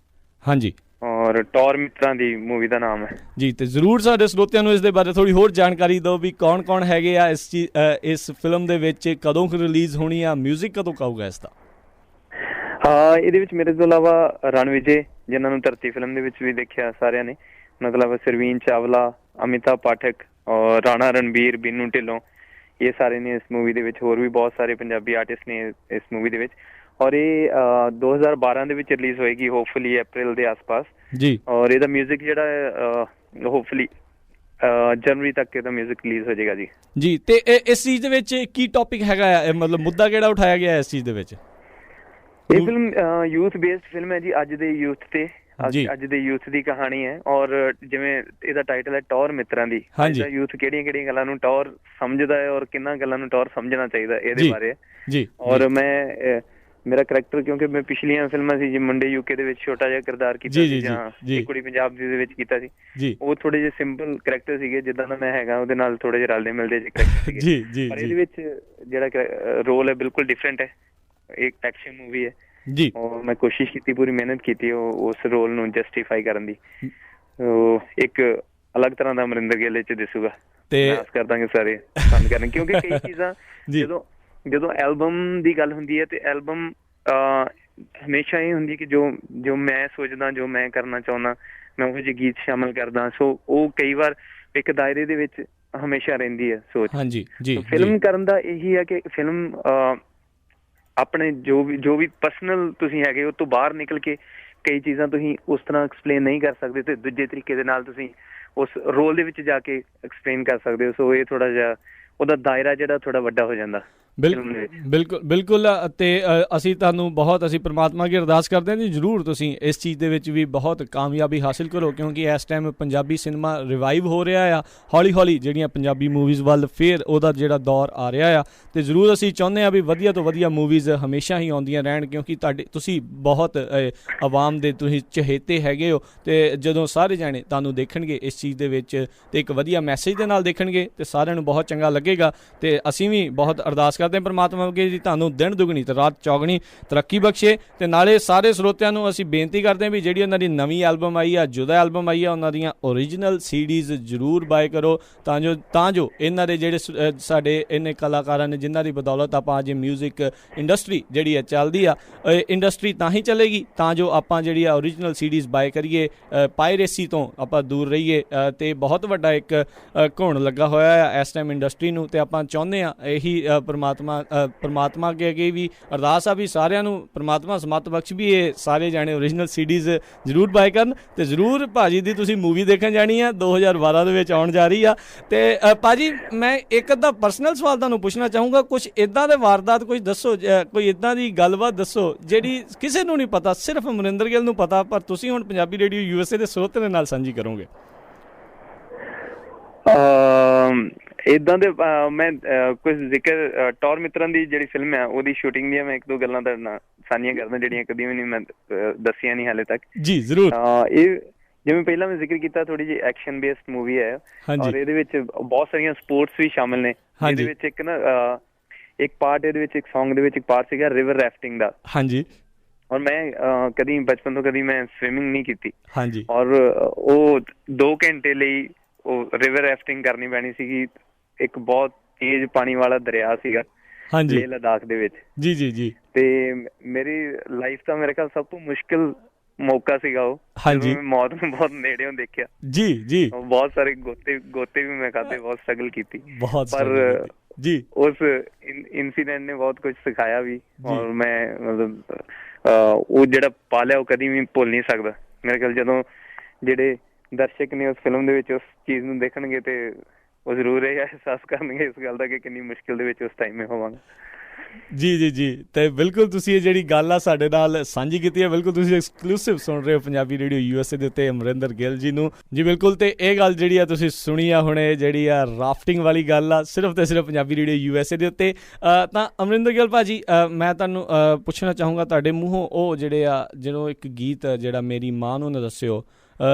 ਹਾਂਜੀ। ਔਰ ਟੌਰ ਮਿੱਤਰਾਂ ਦੀ ਮੂਵੀ ਦਾ ਨਾਮ ਹੈ ਜੀ। ਤੇ ਜ਼ਰੂਰ ਸਾਡੇ ਸਰੋਤਿਆਂ ਨੂੰ ਇਸ ਦੇ ਬਾਰੇ ਥੋੜੀ ਹੋਰ ਜਾਣਕਾਰੀ ਦਿਓ ਵੀ ਕੌਣ ਹੈਗੇ ਆ ਇਸ ਫਿਲਮ ਦੇ ਵਿੱਚ, ਕਦੋਂ ਰਿਲੀਜ਼ ਹੋਣੀ ਆ, ਮਿਊਜ਼ਿਕ ਕਦੋਂ ਆਊਗਾ ਇਸ ਦਾ? ਇਹਦੇ ਵਿੱਚ ਮੇਰੇ ਤੋਂ ਇਲਾਵਾ ਰਣਵਿਜੇ, ਜਿਨ੍ਹਾਂ ਨੂੰ ਧਰਤੀ ਫਿਲਮ ਦੇ ਵਿੱਚ ਵੀ ਦੇਖਿਆ ਸਾਰਿਆਂ ਨੇ, ਮਤਲਬ ਸਰਵੀਨ ਚਾਵਲਾ, ਅਮਿਤਾਭ ਪਾਠਕ ਔਰ ਰਾਣਾ ਰਣਬੀਰ, ਬੀਨੂ ਢਿੱਲੋਂ, ਇਹ ਸਾਰੇ ਨੇ ਇਸ ਮੂਵੀ ਦੇ ਵਿੱਚ। ਹੋਰ ਵੀ ਬਹੁਤ ਸਾਰੇ ਪੰਜਾਬੀ ਆਰਟਿਸਟ ਨੇ ਇਸ ਮੂਵੀ ਦੇ ਵਿੱਚ। ਔਰ ਇਹ 2012 ਦੇ ਵਿੱਚ ਰਿਲੀਜ਼ ਹੋਏਗੀ, ਹੋਪਫੁਲੀ ਅਪ੍ਰੈਲ ਦੇ ਆਸ-ਪਾਸ ਜੀ। ਔਰ ਇਹਦਾ ਮਿਊਜ਼ਿਕ ਜਿਹੜਾ ਹੋਪਫੁਲੀ ਜਨਵਰੀ ਤੱਕ ਇਹਦਾ ਮਿਊਜ਼ਿਕ ਰਿਲੀਜ਼ ਹੋ ਜਾਏਗਾ ਜੀ। ਜੀ, ਤੇ ਇਸ ਚੀਜ਼ ਦੇ ਵਿੱਚ ਕੀ ਟੌਪਿਕ ਹੈਗਾ ਆ, ਮਤਲਬ ਮੁੱਦਾ ਕਿਹੜਾ ਉਠਾਇਆ ਗਿਆ ਇਸ ਚੀਜ਼ ਦੇ ਵਿੱਚ? ਇਹ ਫਿਲਮ ਯੂਥ ਬੇਸਡ ਫਿਲਮ ਹੈ ਜੀ, ਅੱਜ ਦੇ ਯੂਥ ਤੇ, ਅੱਜ ਦੇ ਯੂਥ ਦੀ ਕਹਾਣੀ ਹੈ। ਔਰ ਜਿਵੇਂ ਇਹਦਾ ਟਾਈਟਲ ਹੈ ਟੌਰ ਮਿੱਤਰਾਂ ਦੀ, ਅੱਜ ਦਾ ਯੂਥ ਕਿਹੜੀਆਂ ਗੱਲਾਂ ਨੂੰ ਟੌਰ ਸਮਝਦਾ ਹੈ ਔਰ ਕਿੰਨਾਂ ਗੱਲਾਂ ਨੂੰ ਟੌਰ ਸਮਝਣਾ ਚਾਹੀਦਾ, ਇਹਦੇ ਬਾਰੇ ਜੀ। ਔਰ ਮੇਰਾ ਕਰੈਕਟਰ, ਕਿਉਂਕਿ ਮੈਂ ਪਿਛਲੀਆਂ ਫਿਲਮਾਂ ਸੀ ਜੀ, ਮੁੰਡੇ ਯੂਕੇ ਦੇ ਵਿੱਚ ਛੋਟਾ ਜਿਹਾ ਕਿਰਦਾਰ ਕੀਤਾ ਸੀ, ਜਾਂ ਇੱਕ ਕੁੜੀ ਪੰਜਾਬ ਦੇ ਵਿੱਚ ਕੀਤਾ ਸੀ, ਉਹ ਥੋੜੇ ਜਿਹੇ ਸਿੰਪਲ ਕਰੈਕਟਰ ਸੀਗੇ, ਜਿੱਦਾਂ ਦਾ ਮੈਂ ਹੈਗਾ ਉਹਦੇ ਨਾਲ ਥੋੜੇ ਜਿਹੇ ਰਲਦੇ ਮਿਲਦੇ ਜਿਹੇ ਕਰੈਕਟਰ ਸੀਗੇ। ਪਰ ਇਹਦੇ ਵਿੱਚ ਜਿਹੜਾ ਰੋਲ ਹੈ ਬਿਲਕੁਲ ਡਿਫਰੈਂਟ ਹੈ, ਇੱਕ ਐਕਸ਼ਨ ਮੂਵੀ ਹੈ ਜੀ। ਔਰ ਮੈਂ ਕੋਸ਼ਿਸ਼ ਕੀਤੀ, ਪੂਰੀ ਮਿਹਨਤ ਕੀਤੀ ਉਸ ਰੋਲ ਨੂੰ ਜਸਟੀਫਾਈ ਕਰਨ ਦੀ। ਇੱਕ ਅਲੱਗ ਤਰ੍ਹਾਂ ਦਾ ਅਮਰਿੰਦਰ ਗਿੱਲ ਚ ਦਿਸੂਗਾ, ਤੇ ਆਸ ਕਰਦਾ ਕਿ ਸਾਰੇ ਪਸੰਦ ਕਰਨ, ਕਿਉਂਕਿ ਕਈ ਚੀਜ਼ਾਂ ਜਦੋਂ ਐਲਬਮ ਦੀ ਗੱਲ ਹੁੰਦੀ ਹੈ ਤੇ ਐਲਬਮ ਹਮੇਸ਼ਾ ਇਹ ਹੁੰਦੀ ਕਿ ਜੋ ਮੈਂ ਸੋਚਦਾ, ਜੋ ਮੈਂ ਕਰਨਾ ਚਾਹੁੰਦਾ, ਮੈਂ ਉਹੋ ਜਿਹੇ ਗੀਤ ਸ਼ਾਮਿਲ ਕਰਦਾ। ਸੋ ਉਹ ਕਈ ਵਾਰ ਇੱਕ ਦਾਇਰੇ ਦੇ ਵਿੱਚ ਹਮੇਸ਼ਾ ਰਹਿੰਦੀ ਹੈ ਸੋਚ। ਫਿਲਮ ਕਰਨ ਦਾ ਇਹੀ ਹੈ ਕਿ ਫਿਲਮ ਆਪਣੇ ਜੋ ਵੀ ਪਰਸਨਲ ਤੁਸੀਂ ਹੈਗੇ ਉਹ ਤੋਂ ਬਾਹਰ ਨਿਕਲ ਕੇ ਕਈ ਚੀਜ਼ਾਂ ਤੁਸੀਂ ਉਸ ਤਰ੍ਹਾਂ ਐਕਸਪਲੇਨ ਨਹੀਂ ਕਰ ਸਕਦੇ, ਤੇ ਦੂਜੇ ਤਰੀਕੇ ਦੇ ਨਾਲ ਤੁਸੀਂ ਉਸ ਰੋਲ ਦੇ ਵਿੱਚ ਜਾ ਕੇ ਐਕਸਪਲੇਨ ਕਰ ਸਕਦੇ ਹੋ। ਸੋ ਇਹ ਥੋੜਾ ਜਿਹਾ ਉਹਦਾ ਦਾਇਰਾ ਜਿਹੜਾ ਥੋੜਾ ਵੱਡਾ ਹੋ ਜਾਂਦਾ। ਬਿਲਕੁਲ। ਤੇ ਅਸੀਂ ਪ੍ਰਮਾਤਮਾ ਅੱਗੇ ਅਰਦਾਸ ਕਰਦੇ ਹਾਂ ਜੀ, ਜ਼ਰੂਰ ਤੁਸੀਂ ਇਸ ਚੀਜ਼ ਦੇ ਵਿੱਚ ਵੀ ਬਹੁਤ ਕਾਮਯਾਬੀ ਹਾਸਿਲ ਕਰੋ, ਕਿਉਂਕਿ ਇਸ ਟਾਈਮ ਪੰਜਾਬੀ ਸਿਨੇਮਾ ਰਿਵਾਈਵ ਹੋ ਰਿਹਾ ਆ ਹੌਲੀ ਜਿਹੜੀਆਂ ਪੰਜਾਬੀ ਮੂਵੀਜ਼ ਵੱਲ ਫਿਰ ਉਹਦਾ ਜਿਹੜਾ ਦੌਰ ਆ ਰਿਹਾ ਆ। ਤੇ ਜ਼ਰੂਰ ਅਸੀਂ ਚਾਹੁੰਦੇ ਹਾਂ ਵੀ ਵਧੀਆ ਤੋਂ ਵਧੀਆ ਮੂਵੀਜ਼ ਹਮੇਸ਼ਾ ਹੀ ਆਉਂਦੀਆਂ ਰਹਿਣ, ਕਿਉਂਕਿ ਤੁਸੀਂ ਬਹੁਤ ਆਵਾਮ ਦੇ ਤੁਸੀਂ ਚਹੇਤੇ ਹੈਗੇ ਹੋ, ਤੇ ਜਦੋਂ ਸਾਰੇ ਜਾਣੇ ਤੁਹਾਨੂੰ ਦੇਖਣਗੇ ਇਸ ਚੀਜ਼ ਦੇ ਵਿੱਚ ਤੇ ਇੱਕ ਵਧੀਆ ਮੈਸੇਜ ਦੇ ਨਾਲ ਦੇਖਣਗੇ ਤੇ ਸਾਰਿਆਂ ਨੂੰ ਬਹੁਤ ਚੰਗਾ ਲੱਗੇਗਾ। ਤੇ ਅਸੀਂ ਵੀ ਬਹੁਤ ਅਰਦਾਸ ਕਰਦੇ ਪਰਮਾਤਮਾ ਅੱਗੇ ਜੀ, ਤੁਹਾਨੂੰ ਦਿਨ ਦੁਗਣੀ ਤੇ ਰਾਤ ਚੌਗਣੀ ਤਰੱਕੀ ਬਖਸ਼ੇ। ਤੇ ਨਾਲੇ ਸਾਰੇ ਸਰੋਤਿਆਂ ਨੂੰ ਅਸੀਂ ਬੇਨਤੀ ਕਰਦੇ ਹਾਂ ਵੀ ਜਿਹੜੀ ਉਹਨਾਂ ਦੀ ਨਵੀਂ ਐਲਬਮ ਆਈ ਆ, ਜੁਦਾ ਐਲਬਮ ਆਈ ਆ, ਉਹਨਾਂ ਦੀਆਂ ਓਰੀਜਨਲ ਸੀਡੀਜ਼ ਜ਼ਰੂਰ ਬਾਏ ਕਰੋ, ਤਾਂ ਜੋ ਇਹਨਾਂ ਦੇ ਜਿਹੜੇ ਸਾਡੇ ਇੰਨੇ ਕਲਾਕਾਰਾਂ ਨੇ ਜਿਨ੍ਹਾਂ ਦੀ ਬਦੌਲਤ ਆਪਾਂ ਅੱਜ ਮਿਊਜ਼ਿਕ ਇੰਡਸਟਰੀ ਜਿਹੜੀ ਹੈ ਚੱਲਦੀ ਆ, ਇੰਡਸਟਰੀ ਤਾਂ ਹੀ ਚੱਲੇਗੀ ਤਾਂ ਜੋ ਆਪਾਂ ਜਿਹੜੀ ਆ ਓਰੀਜਨਲ ਸੀਡੀਜ਼ ਬਾਏ ਕਰੀਏ, ਪਾਇਰੇਸੀ ਤੋਂ ਆਪਾਂ ਦੂਰ ਰਹੀਏ। ਤੇ ਬਹੁਤ ਵੱਡਾ ਇੱਕ ਘੁਣ ਲੱਗਾ ਹੋਇਆ ਆ ਇਸ ਟਾਈਮ ਇੰਡਸਟਰੀ ਨੂੰ, ਤੇ ਆਪਾਂ ਚਾਹੁੰਦੇ ਹਾਂ ਇਹੀ ਪਰਮਾਤਮਾ ਅੱਗੇ ਵੀ ਅਰਦਾਸ ਆ ਵੀ ਸਾਰਿਆਂ ਨੂੰ ਪਰਮਾਤਮਾ ਸਮੱਤ ਬਖਸ਼ ਵੀ ਇਹ ਸਾਰੇ ਜਾਣੇ ਓਰੀਜਨਲ ਸੀਡੀਜ਼ ਜ਼ਰੂਰ ਬਾਏ ਕਰਨ। ਤੇ ਜ਼ਰੂਰ ਭਾਜੀ ਦੀ ਤੁਸੀਂ ਮੂਵੀ ਦੇਖਣ ਜਾਣੀ ਆ, 2012 ਦੇ ਵਿੱਚ ਆਉਣ ਜਾ ਰਹੀ ਆ। ਤੇ ਭਾਜੀ ਮੈਂ ਇੱਕ ਅੱਧਾ ਪਰਸਨਲ ਸਵਾਲ ਤੁਹਾਨੂੰ ਪੁੱਛਣਾ ਚਾਹੂੰਗਾ, ਕੁਛ ਇੱਦਾਂ ਦੇ ਵਾਰਦਾਤ ਕੁਝ ਦੱਸੋ, ਕੋਈ ਇੱਦਾਂ ਦੀ ਗੱਲਬਾਤ ਦੱਸੋ ਜਿਹੜੀ ਕਿਸੇ ਨੂੰ ਨਹੀਂ ਪਤਾ, ਸਿਰਫ ਅਮਰਿੰਦਰ ਗਿੱਲ ਨੂੰ ਪਤਾ, ਪਰ ਤੁਸੀਂ ਹੁਣ ਪੰਜਾਬੀ ਰੇਡੀਓ USA ਦੇ ਸਰੋਤਿਆਂ ਦੇ ਨਾਲ ਸਾਂਝੀ ਕਰੋਗੇ। ਇੱਦਾਂ ਦੇ ਮੈਂ ਕੁਝ ਜ਼ਿਕਰ ਟੌਰ ਮਿੱਤਰਾਂ ਦੀ ਜਿਹੜੀ ਫਿਲਮ ਹੈ ਉਹਦੀ ਸ਼ੂਟਿੰਗ ਦੀਆਂ ਮੈਂ ਇੱਕ ਦੋ ਗੱਲਾਂ ਤੁਹਾਡੇ ਨਾਲ ਸਾਂਝੀਆਂ ਕਰਦਾ, ਜਿਹੜੀਆਂ ਕਦੀ ਵੀ ਨਹੀਂ ਮੈਂ ਦੱਸੀਆਂ ਨਹੀਂ ਹਾਲੇ ਤੱਕ ਜੀ। ਜ਼ਰੂਰ। ਇਹ ਜਿਵੇਂ ਪਹਿਲਾਂ ਮੈਂ ਜ਼ਿਕਰ ਕੀਤਾ, ਥੋੜੀ ਜਿਹੀ ਐਕਸ਼ਨ ਬੇਸਡ ਮੂਵੀ ਹੈ, ਔਰ ਇਹਦੇ ਵਿੱਚ ਬਹੁਤ ਸਾਰੀਆਂ ਸਪੋਰਟਸ ਵੀ ਸ਼ਾਮਿਲ ਨੇ। ਇਹਦੇ ਵਿੱਚ ਇੱਕ ਨਾ ਇੱਕ ਪਾਰਟ, ਇਹਦੇ ਵਿੱਚ ਇੱਕ ਸੌਂਗ ਦੇ ਵਿੱਚ ਇੱਕ ਪਾਰਟ ਸੀਗਾ ਰਿਵਰ ਰੈਫਟਿੰਗ ਦਾ। ਹਾਂਜੀ। ਔਰ ਮੈਂ ਕਦੀ ਬਚਪਨ ਤੋਂ ਕਦੀ ਮੈਂ ਸਵਿਮਿੰਗ ਨਹੀਂ ਕੀਤੀ। ਹਾਂਜੀ। ਔਰ ਉਹ 2 ਘੰਟੇ ਲਈ ਉਹ ਰਿਵਰ ਰੈਫਟਿੰਗ ਕਰਨੀ ਪੈਣੀ ਸੀਗੀ, ਇੱਕ ਬਹੁਤ ਤੇਜ਼ ਪਾਣੀ ਵਾਲਾ ਦਰਿਆ ਸੀਗਾ ਲੇਹ ਲਦਾਖ ਦੇ ਵਿੱਚ। ਜੀ। ਤੇ ਮੇਰੀ ਲਾਈਫ ਦਾ ਮੇਰੇ ਖਿਆਲ ਸਭ ਤੋਂ ਮੁਸ਼ਕਿਲ ਮੌਕਾ ਸੀਗਾ ਉਹ। ਹਾਂਜੀ। ਮੈਂ ਮੌਤ ਨੂੰ ਬਹੁਤ ਨੇੜਿਓਂ ਦੇਖਿਆ। ਜੀ। ਬਹੁਤ ਸਾਰੇ ਗੋਤੇ ਵੀ ਮੈਂ ਖਾਧੇ, ਬਹੁਤ ਸਟਰਗਲ ਕੀਤੀ, ਪਰ ਜੀ ਉਸ ਇਨਸੀਡੈਂਟ ਨੇ ਬਹੁਤ ਕੁਝ ਸਿਖਾਇਆ ਵੀ। ਔਰ ਮੈਂ ਮਤਲਬ ਉਹ ਜਿਹੜਾ ਪਾ ਲਿਆ ਉਹ ਕਦੀ ਵੀ ਭੁੱਲ ਨਹੀਂ ਸਕਦਾ। ਮੇਰੇ ਖਿਆਲ ਜਦੋਂ ਜਿਹੜੇ ਦਰਸ਼ਕ ਨੇ ਉਸ ਫਿਲਮ ਦੇ ਵਿੱਚ ਉਸ ਚੀਜ਼ ਨੂੰ ਦੇਖਣਗੇ ਤੇ ਉਹ ਜ਼ਰੂਰ ਇਹ ਅਹਿਸਾਸ ਕਰਨਗੇ ਇਸ ਗੱਲ ਦਾ ਕਿ ਕਿੰਨੀ ਮੁਸ਼ਕਿਲ ਦੇ ਵਿੱਚ ਉਸ ਟਾਈਮ ਮੈਂ ਹੋਵਾਂਗਾ। ਜੀ। ਤੇ ਬਿਲਕੁਲ ਤੁਸੀਂ ਇਹ ਜਿਹੜੀ ਗੱਲ ਆ ਸਾਡੇ ਨਾਲ ਸਾਂਝੀ ਕੀਤੀ ਹੈ, ਬਿਲਕੁਲ ਤੁਸੀਂ ਐਕਸਕਲੂਸਿਵ ਸੁਣ ਰਹੇ ਹੋ ਪੰਜਾਬੀ ਰੇਡੀਓ USA ਦੇ ਉੱਤੇ ਅਮਰਿੰਦਰ ਗਿੱਲ ਜੀ ਨੂੰ ਜੀ। ਬਿਲਕੁਲ। ਤੇ ਇਹ ਗੱਲ ਜਿਹੜੀ ਆ ਤੁਸੀਂ ਸੁਣੀ ਆ ਹੁਣੇ, ਜਿਹੜੀ ਆ ਰਾਫਟਿੰਗ ਵਾਲੀ ਗੱਲ ਆ, ਸਿਰਫ ਤੇ ਸਿਰਫ ਪੰਜਾਬੀ ਰੇਡੀਓ USA ਦੇ ਉੱਤੇ। ਤਾਂ ਅਮਰਿੰਦਰ ਗਿੱਲ ਭਾਜੀ, ਮੈਂ ਤੁਹਾਨੂੰ ਪੁੱਛਣਾ ਚਾਹੂੰਗਾ ਤੁਹਾਡੇ ਮੂੰਹੋਂ ਉਹ ਜਿਹੜੇ ਆ ਜਦੋਂ ਇੱਕ ਗੀਤ ਜਿਹੜਾ ਮੇਰੀ ਮਾਂ ਨੂੰ ਨਾ ਦੱਸਿਓ,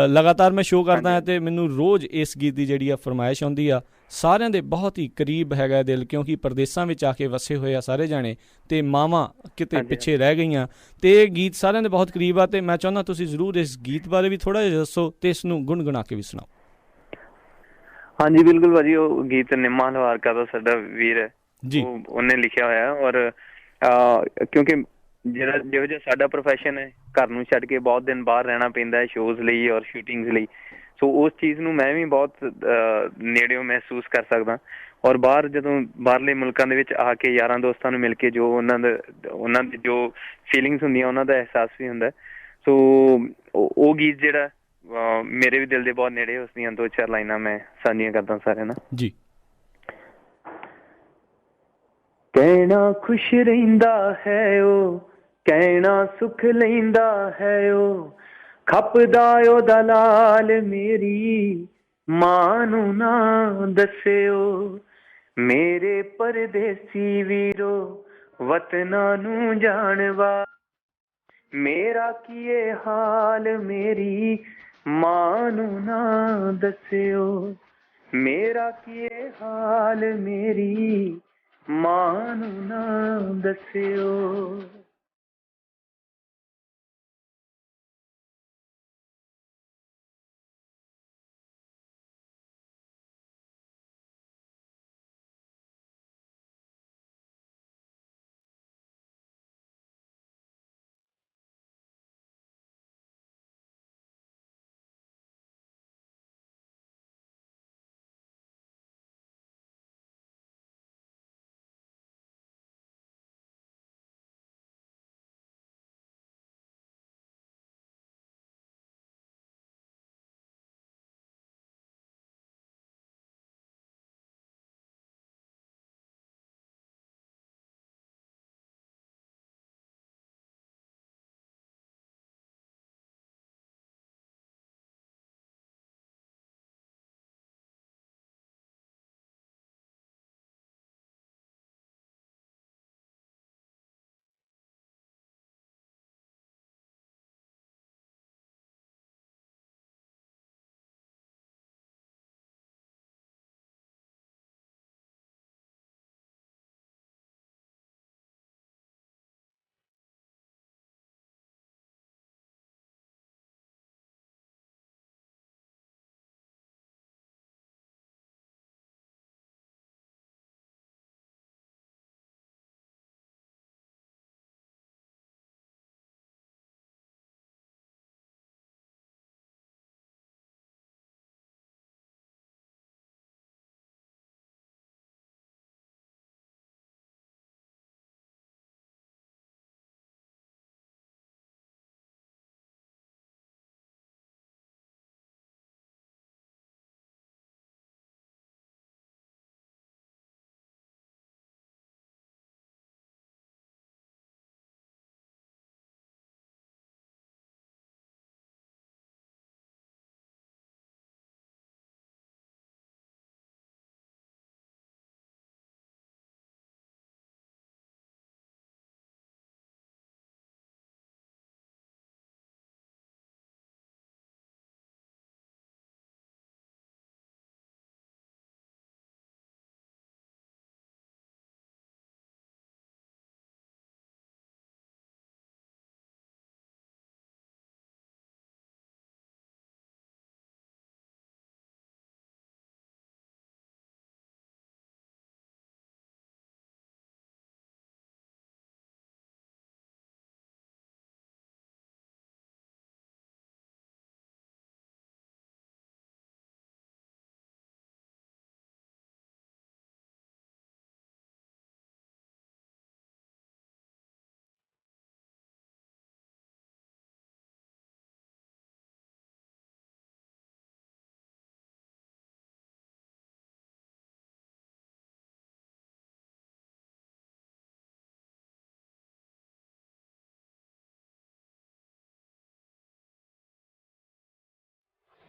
ਲਗਾਤਾਰ ਮੈਂ ਸ਼ੋਅ ਕਰਦਾ ਹਾਂ ਤੇ ਮੈਨੂੰ ਰੋਜ਼ ਇਸ ਗੀਤ ਦੀ ਜਿਹੜੀ ਆ ਫਰਮਾਇਸ਼ ਆਉਂਦੀ ਆ। ਸਾਰਿਆਂ ਦੇ ਬਹੁਤ ਹੀ ਕਰੀਬ ਹੈਗਾ ਦਿਲ, ਕਿਉਂਕਿ ਪ੍ਰਦੇਸਾਂ ਵਿੱਚ ਆ ਕੇ ਵਸੇ ਹੋਏ ਆ ਸਾਰੇ ਜਾਣੇ, ਤੇ ਮਾਵਾਂ ਕਿਤੇ ਪਿੱਛੇ ਰਹਿ ਗਈਆਂ, ਤੇ ਇਹ ਗੀਤ ਸਾਰਿਆਂ ਦੇ ਬਹੁਤ ਕਰੀਬ ਆ। ਤੇ ਮੈਂ ਚਾਹੁੰਦਾ ਤੁਸੀਂ ਜ਼ਰੂਰ ਇਸ ਗੀਤ ਬਾਰੇ ਵੀ ਥੋੜ੍ਹਾ ਜਿਹਾ ਦੱਸੋ ਤੇ ਇਸ ਨੂੰ ਗੁਣਗੁਣਾ ਕੇ ਵੀ ਸੁਣਾਓ। ਹਾਂਜੀ ਬਿਲਕੁਲ ਭਾਜੀ, ਉਹ ਗੀਤ ਨਿੰਮਾ ਹਲਵਾਰਕਾ ਦਾ ਸਾਡਾ ਵੀਰ ਹੈ ਜੀ, ਉਹਨੇ ਲਿਖਿਆ ਹੋਇਆ। ਔਰ ਕਿਉਂਕਿ ਜਿਹੜਾ ਜਿਹੋ ਜਿਹਾ ਸਾਡਾ ਪ੍ਰੋਫੈਸ਼ਨ ਹੈ, ਘਰ ਨੂੰ ਛੱਡ ਕੇ ਬਹੁਤ ਦਿਨ ਬਾਹਰ ਰਹਿਣਾ ਪੈਂਦਾ ਹੈ ਸ਼ੋਜ਼ ਲਈ ਔਰ ਸ਼ੂਟਿੰਗਸ ਲਈ। ਸੋ ਉਸ ਚੀਜ਼ ਨੂੰ ਮੈਂ ਵੀ ਬਹੁਤ ਨੇੜਿਓਂ ਮਹਿਸੂਸ ਕਰ ਸਕਦਾ। ਔਰ ਬਾਹਰ ਜਦੋਂ ਬਾਹਰਲੇ ਮੁਲਕਾਂ ਦੇ ਵਿੱਚ ਆ ਕੇ ਯਾਰਾਂ ਦੋਸਤਾਂ ਨੂੰ ਮਿਲ ਕੇ ਜੋ ਉਹਨਾਂ ਦੀ ਜੋ ਫੀਲਿੰਗਸ ਹੁੰਦੀਆਂ ਉਹਨਾਂ ਦਾ ਅਹਿਸਾਸ ਵੀ ਹੁੰਦਾ। ਸੋ ਉਹ ਗੀਤ ਜਿਹੜਾ ਮੇਰੇ ਵੀ ਦਿਲ ਦੇ ਬਹੁਤ ਨੇੜੇ, ਉਸ ਦੀਆਂ 2-4 ਲਾਈਨਾਂ ਮੈਂ ਸਾਂਝੀਆਂ ਕਰਦਾ ਸਾਰਿਆਂ ਨਾਲ ਜੀ। ਕਹਿਣਾ ਖੁਸ਼ ਰਹਿੰਦਾ ਹੈ ਉਹ, ਕਹਿਣਾ ਸੁੱਖ ਲੈਂਦਾ ਹੈ ਉਹ, ਖਪਦਾ ਉਹਦਾ ਲਾਲ ਮੇਰੀ ਮਾਂ ਨੂੰ ਨਾ ਦੱਸਿਓ। ਮੇਰੇ ਪਰਦੇਸੀ ਵੀਰੋ ਵਤਨਾਂ ਨੂੰ ਜਾਣਵਾ, ਮੇਰਾ ਕੀ ਇਹ ਹਾਲ ਮੇਰੀ ਮਾਂ ਨੂੰ ਨਾ ਦੱਸਿਓ। ਮੇਰਾ ਕੀ ਇਹ ਹਾਲ ਮੇਰੀ ਮਾਂ ਨੂੰ ਨਾ ਦੱਸਿਓ।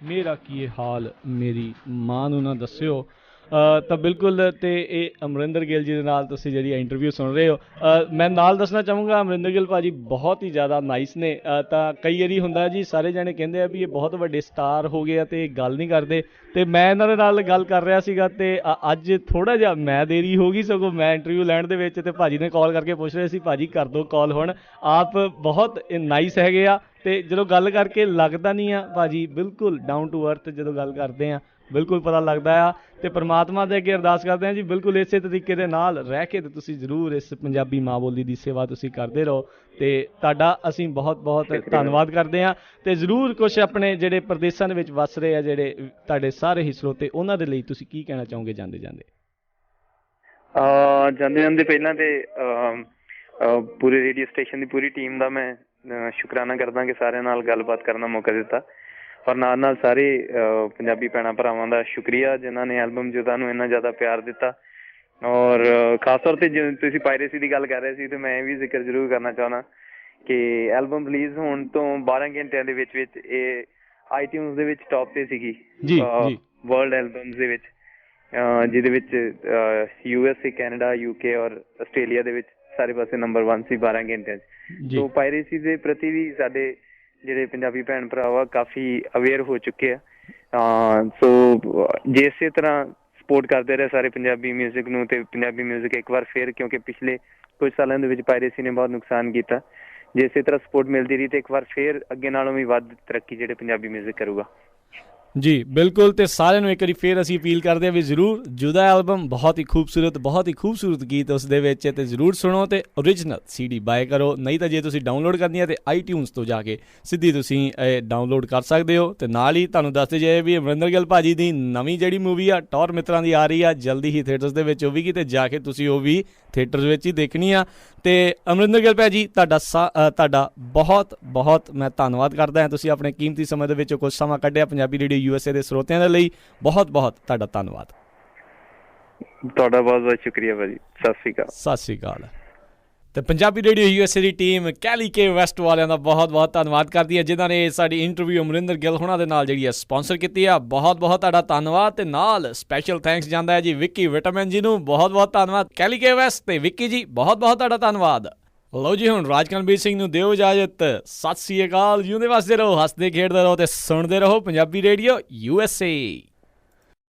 ਮੇਰਾ ਕੀ ਇਹ ਹਾਲ ਮੇਰੀ ਮਾਂ ਨੂੰ ਨਾ ਦੱਸਿਓ। ਤਾਂ ਬਿਲਕੁਲ, ਤੇ ਇਹ ਅਮਰਿੰਦਰ ਗਿੱਲ ਜੀ ਦੇ ਨਾਲ ਤੁਸੀਂ ਜਿਹੜੀ ਇੰਟਰਵਿਊ ਸੁਣ ਰਹੇ ਹੋ, ਮੈਂ ਨਾਲ ਦੱਸਣਾ ਚਾਹੂੰਗਾ ਅਮਰਿੰਦਰ ਗਿੱਲ ਭਾਜੀ ਬਹੁਤ ਹੀ ਜ਼ਿਆਦਾ ਨਾਈਸ ਨੇ। ਤਾਂ ਕਈ ਵਾਰੀ ਹੁੰਦਾ ਜੀ, ਸਾਰੇ ਜਣੇ ਕਹਿੰਦੇ ਆ ਵੀ ਇਹ ਬਹੁਤ ਵੱਡੇ ਸਟਾਰ ਹੋ ਗਏ ਆ ਅਤੇ ਗੱਲ ਨਹੀਂ ਕਰਦੇ, ਅਤੇ ਮੈਂ ਇਹਨਾਂ ਦੇ ਨਾਲ ਗੱਲ ਕਰ ਰਿਹਾ ਸੀਗਾ ਅਤੇ ਅੱਜ ਥੋੜ੍ਹਾ ਜਿਹਾ ਮੈਂ ਦੇਰੀ ਹੋ ਗਈ, ਸਗੋਂ ਮੈਂ ਇੰਟਰਵਿਊ ਲੈਣ ਦੇ ਵਿੱਚ, ਅਤੇ ਭਾਜੀ ਨੇ ਕਾਲ ਕਰਕੇ ਪੁੱਛ ਰਹੇ ਸੀ ਭਾਜੀ ਕਰ ਦਿਓ ਕਾਲ ਹੁਣ, ਆਪ ਬਹੁਤ ਨਾਈਸ ਹੈਗੇ ਆ। ਅਤੇ ਜਦੋਂ ਗੱਲ ਕਰਕੇ ਲੱਗਦਾ ਨਹੀਂ ਆ ਭਾਜੀ, ਬਿਲਕੁਲ ਡਾਊਨ ਟੂ ਅਰਥ ਜਦੋਂ ਗੱਲ ਕਰਦੇ ਆ ਬਿਲਕੁਲ ਪਤਾ ਲੱਗਦਾ ਆ। ਤੇ ਪ੍ਰਮਾਤਮਾ ਦੇ ਅੱਗੇ ਅਰਦਾਸ ਕਰਦੇ ਹਾਂ ਜੀ ਬਿਲਕੁਲ ਇਸੇ ਤਰੀਕੇ ਦੇ ਨਾਲ ਰਹਿ ਕੇ ਤੇ ਤੁਸੀਂ ਜ਼ਰੂਰ ਇਸ ਪੰਜਾਬੀ ਮਾਂ ਬੋਲੀ ਦੀ ਸੇਵਾ ਤੁਸੀਂ ਕਰਦੇ ਰਹੋ। ਤੇ ਤੁਹਾਡਾ ਅਸੀਂ ਬਹੁਤ ਬਹੁਤ ਧੰਨਵਾਦ ਕਰਦੇ ਹਾਂ। ਤੇ ਜ਼ਰੂਰ ਕੁਛ ਆਪਣੇ ਜਿਹੜੇ ਪ੍ਰਦੇਸ਼ਾਂ ਦੇ ਵਿੱਚ ਵੱਸ ਰਹੇ ਆ ਜਿਹੜੇ ਤੁਹਾਡੇ ਸਾਰੇ ਹੀ ਸਰੋਤੇ, ਉਹਨਾਂ ਦੇ ਲਈ ਤੁਸੀਂ ਕੀ ਕਹਿਣਾ ਚਾਹੋਗੇ ਜਾਂਦੇ ਜਾਂਦੇ? ਜਾਂਦੇ ਜਾਂਦੇ ਪਹਿਲਾਂ ਤੇ ਪੂਰੇ ਰੇਡੀਓ ਸਟੇਸ਼ਨ ਦੀ ਪੂਰੀ ਟੀਮ ਦਾ ਮੈਂ ਸ਼ੁਕਰਾਨਾ ਕਰਦਾ ਕਿ ਸਾਰਿਆਂ ਨਾਲ ਗੱਲਬਾਤ ਕਰਨ ਦਾ ਮੌਕਾ ਦਿੱਤਾ, ਔਰ ਨਾਲ ਨਾਲ ਸਾਰੇ ਪੰਜਾਬੀ ਭੈਣਾਂ ਭਰਾਵਾਂ ਦਾ ਸ਼ੁਕਰੀਆ ਜਿਨ੍ਹਾਂ ਨੇ ਐਲਬਮ ਜੁਦਾ ਨੂੰ ਇੰਨਾ ਜ਼ਿਆਦਾ ਪਿਆਰ ਦਿੱਤਾ। ਔਰ ਖਾਸ ਤੌਰ 'ਤੇ ਜਿਵੇਂ ਤੁਸੀਂ ਪਾਇਰੇਸੀ ਦੀ ਗੱਲ ਕਰ ਰਹੇ ਸੀ, ਤੇ ਮੈਂ ਇਹ ਵੀ ਜ਼ਿਕਰ ਜ਼ਰੂਰ ਕਰਨਾ ਚਾਹੁੰਦਾ ਕਿ ਐਲਬਮ ਰਿਲੀਜ਼ ਹੋਣ ਤੋਂ 12 ਘੰਟਿਆਂ ਦੇ ਵਿੱਚ ਵਿੱਚ ਇਹ ਆਈਟਿਊਨਸ ਦੇ ਵਿੱਚ ਟੌਪ 'ਤੇ ਸੀਗੀ ਵਰਲਡ ਐਲਬਮਸ ਦੇ ਵਿੱਚ, ਜਿਹਦੇ ਵਿੱਚ USA, ਕੈਨੇਡਾ, UK ਔਰ ਆਸਟ੍ਰੇਲੀਆ ਦੇ ਵਿੱਚ ਸਾਰੇ ਪਾਸੇ ਨੰਬਰ 1 ਸੀ 12 ਘੰਟਿਆਂ 'ਚ। ਸੋ ਪਾਇਰੇਸੀ ਦੇ ਪ੍ਰਤੀ ਵੀ ਸਾਡੇ ਜਿਹੜੇ ਪੰਜਾਬੀ ਭੈਣ ਭਰਾ ਵਾ ਕਾਫੀ ਅਵੇਅਰ ਹੋ ਚੁੱਕੇ ਆ। ਸੋ ਜੇ ਇਸੇ ਤਰ੍ਹਾਂ ਸਪੋਰਟ ਕਰਦੇ ਰਹੇ ਸਾਰੇ ਪੰਜਾਬੀ ਮਿਊਜ਼ਿਕ ਨੂੰ, ਤੇ ਪੰਜਾਬੀ ਮਿਊਜ਼ਿਕ ਇੱਕ ਵਾਰ ਫਿਰ, ਕਿਉਂਕਿ ਪਿਛਲੇ ਕੁਝ ਸਾਲਾਂ ਦੇ ਵਿੱਚ ਪਾਇਰੇਸੀ ਨੇ ਬਹੁਤ ਨੁਕਸਾਨ ਕੀਤਾ, ਜੇ ਇਸੇ ਤਰ੍ਹਾਂ ਸਪੋਰਟ ਮਿਲਦੀ ਰਹੀ ਤੇ ਇੱਕ ਵਾਰ ਫਿਰ ਅੱਗੇ ਨਾਲੋਂ ਵੀ ਵੱਧ ਤਰੱਕੀ ਜਿਹੜੇ ਪੰਜਾਬੀ ਮਿਊਜ਼ਿਕ ਕਰੂਗਾ। ਜੀ ਬਿਲਕੁਲ। ਤੇ ਸਾਰਿਆਂ ਨੂੰ ਇੱਕ ਵਾਰੀ ਫਿਰ ਅਸੀਂ ਅਪੀਲ ਕਰਦੇ ਹਾਂ ਵੀ ਜ਼ਰੂਰ ਜੁਦਾ ਐਲਬਮ ਬਹੁਤ ਹੀ ਖੂਬਸੂਰਤ ਗੀਤ ਉਸ ਦੇ ਵਿੱਚ, ਤੇ ਜ਼ਰੂਰ ਸੁਣੋ ਤੇ ਓਰੀਜਨਲ CD ਬਾਏ ਕਰੋ। ਨਹੀਂ ਤਾਂ ਜੇ ਤੁਸੀਂ ਡਾਊਨਲੋਡ ਕਰਨੀ ਹੈ ਤੇ iTunes ਤੋਂ ਜਾ ਕੇ ਸਿੱਧੀ ਤੁਸੀਂ ਇਹ ਡਾਊਨਲੋਡ ਕਰ ਸਕਦੇ ਹੋ। ਤੇ ਨਾਲ ਹੀ ਤੁਹਾਨੂੰ ਦੱਸਦੇ ਜਾਏ ਵੀ ਅਮਰਿੰਦਰ ਗਿੱਲ ਭਾਜੀ ਦੀ ਨਵੀਂ ਜਿਹੜੀ ਮੂਵੀ ਆ ਟੌਰ ਮਿੱਤਰਾਂ ਦੀ ਆ ਰਹੀ ਆ ਜਲਦੀ ਹੀ ਥੀਏਟਰਸ ਦੇ ਵਿੱਚ ਹੋਵੇਗੀ, ਤੇ ਜਾ ਕੇ ਤੁਸੀਂ ਉਹ ਵੀ ਥੀਏਟਰਸ ਵਿੱਚ ਹੀ ਦੇਖਣੀ ਆ। ਤੇ ਅਮਰਿੰਦਰ ਗਿੱਲ ਭਾਜੀ ਤੁਹਾਡਾ ਬਹੁਤ ਬਹੁਤ ਮੈਂ ਧੰਨਵਾਦ ਕਰਦਾ ਹਾਂ। ਤੁਸੀਂ ਆਪਣੇ ਕੀਮਤੀ ਸਮੇਂ ਦੇ ਵਿੱਚੋਂ ਕੁਝ ਸਮਾਂ ਕੱਢਿਆ ਪੰਜਾਬੀ ਰੇਡੀਓ USA ਦੇ ਸਰੋਤਿਆਂ ਦੇ ਲਈ, ਬਹੁਤ ਬਹੁਤ ਤੁਹਾਡਾ ਧੰਨਵਾਦ। ਤੁਹਾਡਾ ਬਹੁਤ ਬਹੁਤ ਸ਼ੁਕਰੀਆ ਭਾਜੀ। ਸਤਿ ਸ਼੍ਰੀ ਅਕਾਲ। ਤੇ ਪੰਜਾਬੀ ਰੇਡੀਓ USA ਦੀ ਟੀਮ ਕੈਲੀ ਕੇ ਵੈਸਟ ਵਾਲਿਆਂ ਦਾ ਬਹੁਤ ਬਹੁਤ ਧੰਨਵਾਦ ਕਰਦੀ ਹੈ ਜਿਨ੍ਹਾਂ ਨੇ ਸਾਡੀ ਇੰਟਰਵਿਊ ਅਮਰਿੰਦਰ ਗਿੱਲ ਹੋਣਾ ਦੇ ਨਾਲ ਜਿਹੜੀ ਹੈ ਸਪਾਂਸਰ ਕੀਤੀ ਆ। ਬਹੁਤ ਬਹੁਤ ਤੁਹਾਡਾ ਧੰਨਵਾਦ। ਤੇ ਨਾਲ ਸਪੈਸ਼ਲ ਥੈਂਕਸ ਜਾਂਦਾ ਹੈ ਜੀ ਵਿੱਕੀ ਵਿਟਾਮਿਨ ਜੀ ਨੂੰ, ਬਹੁਤ ਬਹੁਤ ਧੰਨਵਾਦ ਕੈਲੀ ਕੇ ਵੈਸਟ ਤੇ ਵਿੱਕੀ ਜੀ, ਬਹੁਤ ਬਹੁਤ ਤੁਹਾਡਾ ਧੰਨਵਾਦ। ਲਓ ਜੀ ਹੁਣ ਰਾਜਕਰਨਵੀਰ ਸਿੰਘ ਨੂੰ ਦਿਓ ਇਜਾਜ਼ਤ। ਸਤਿ ਸ੍ਰੀ ਅਕਾਲ। ਜਿਉਂਦੇ ਵਸਦੇ ਰਹੋ, ਹੱਸਦੇ ਖੇਡਦੇ ਰਹੋ ਤੇ ਸੁਣਦੇ ਰਹੋ ਪੰਜਾਬੀ ਰੇਡੀਓ USA।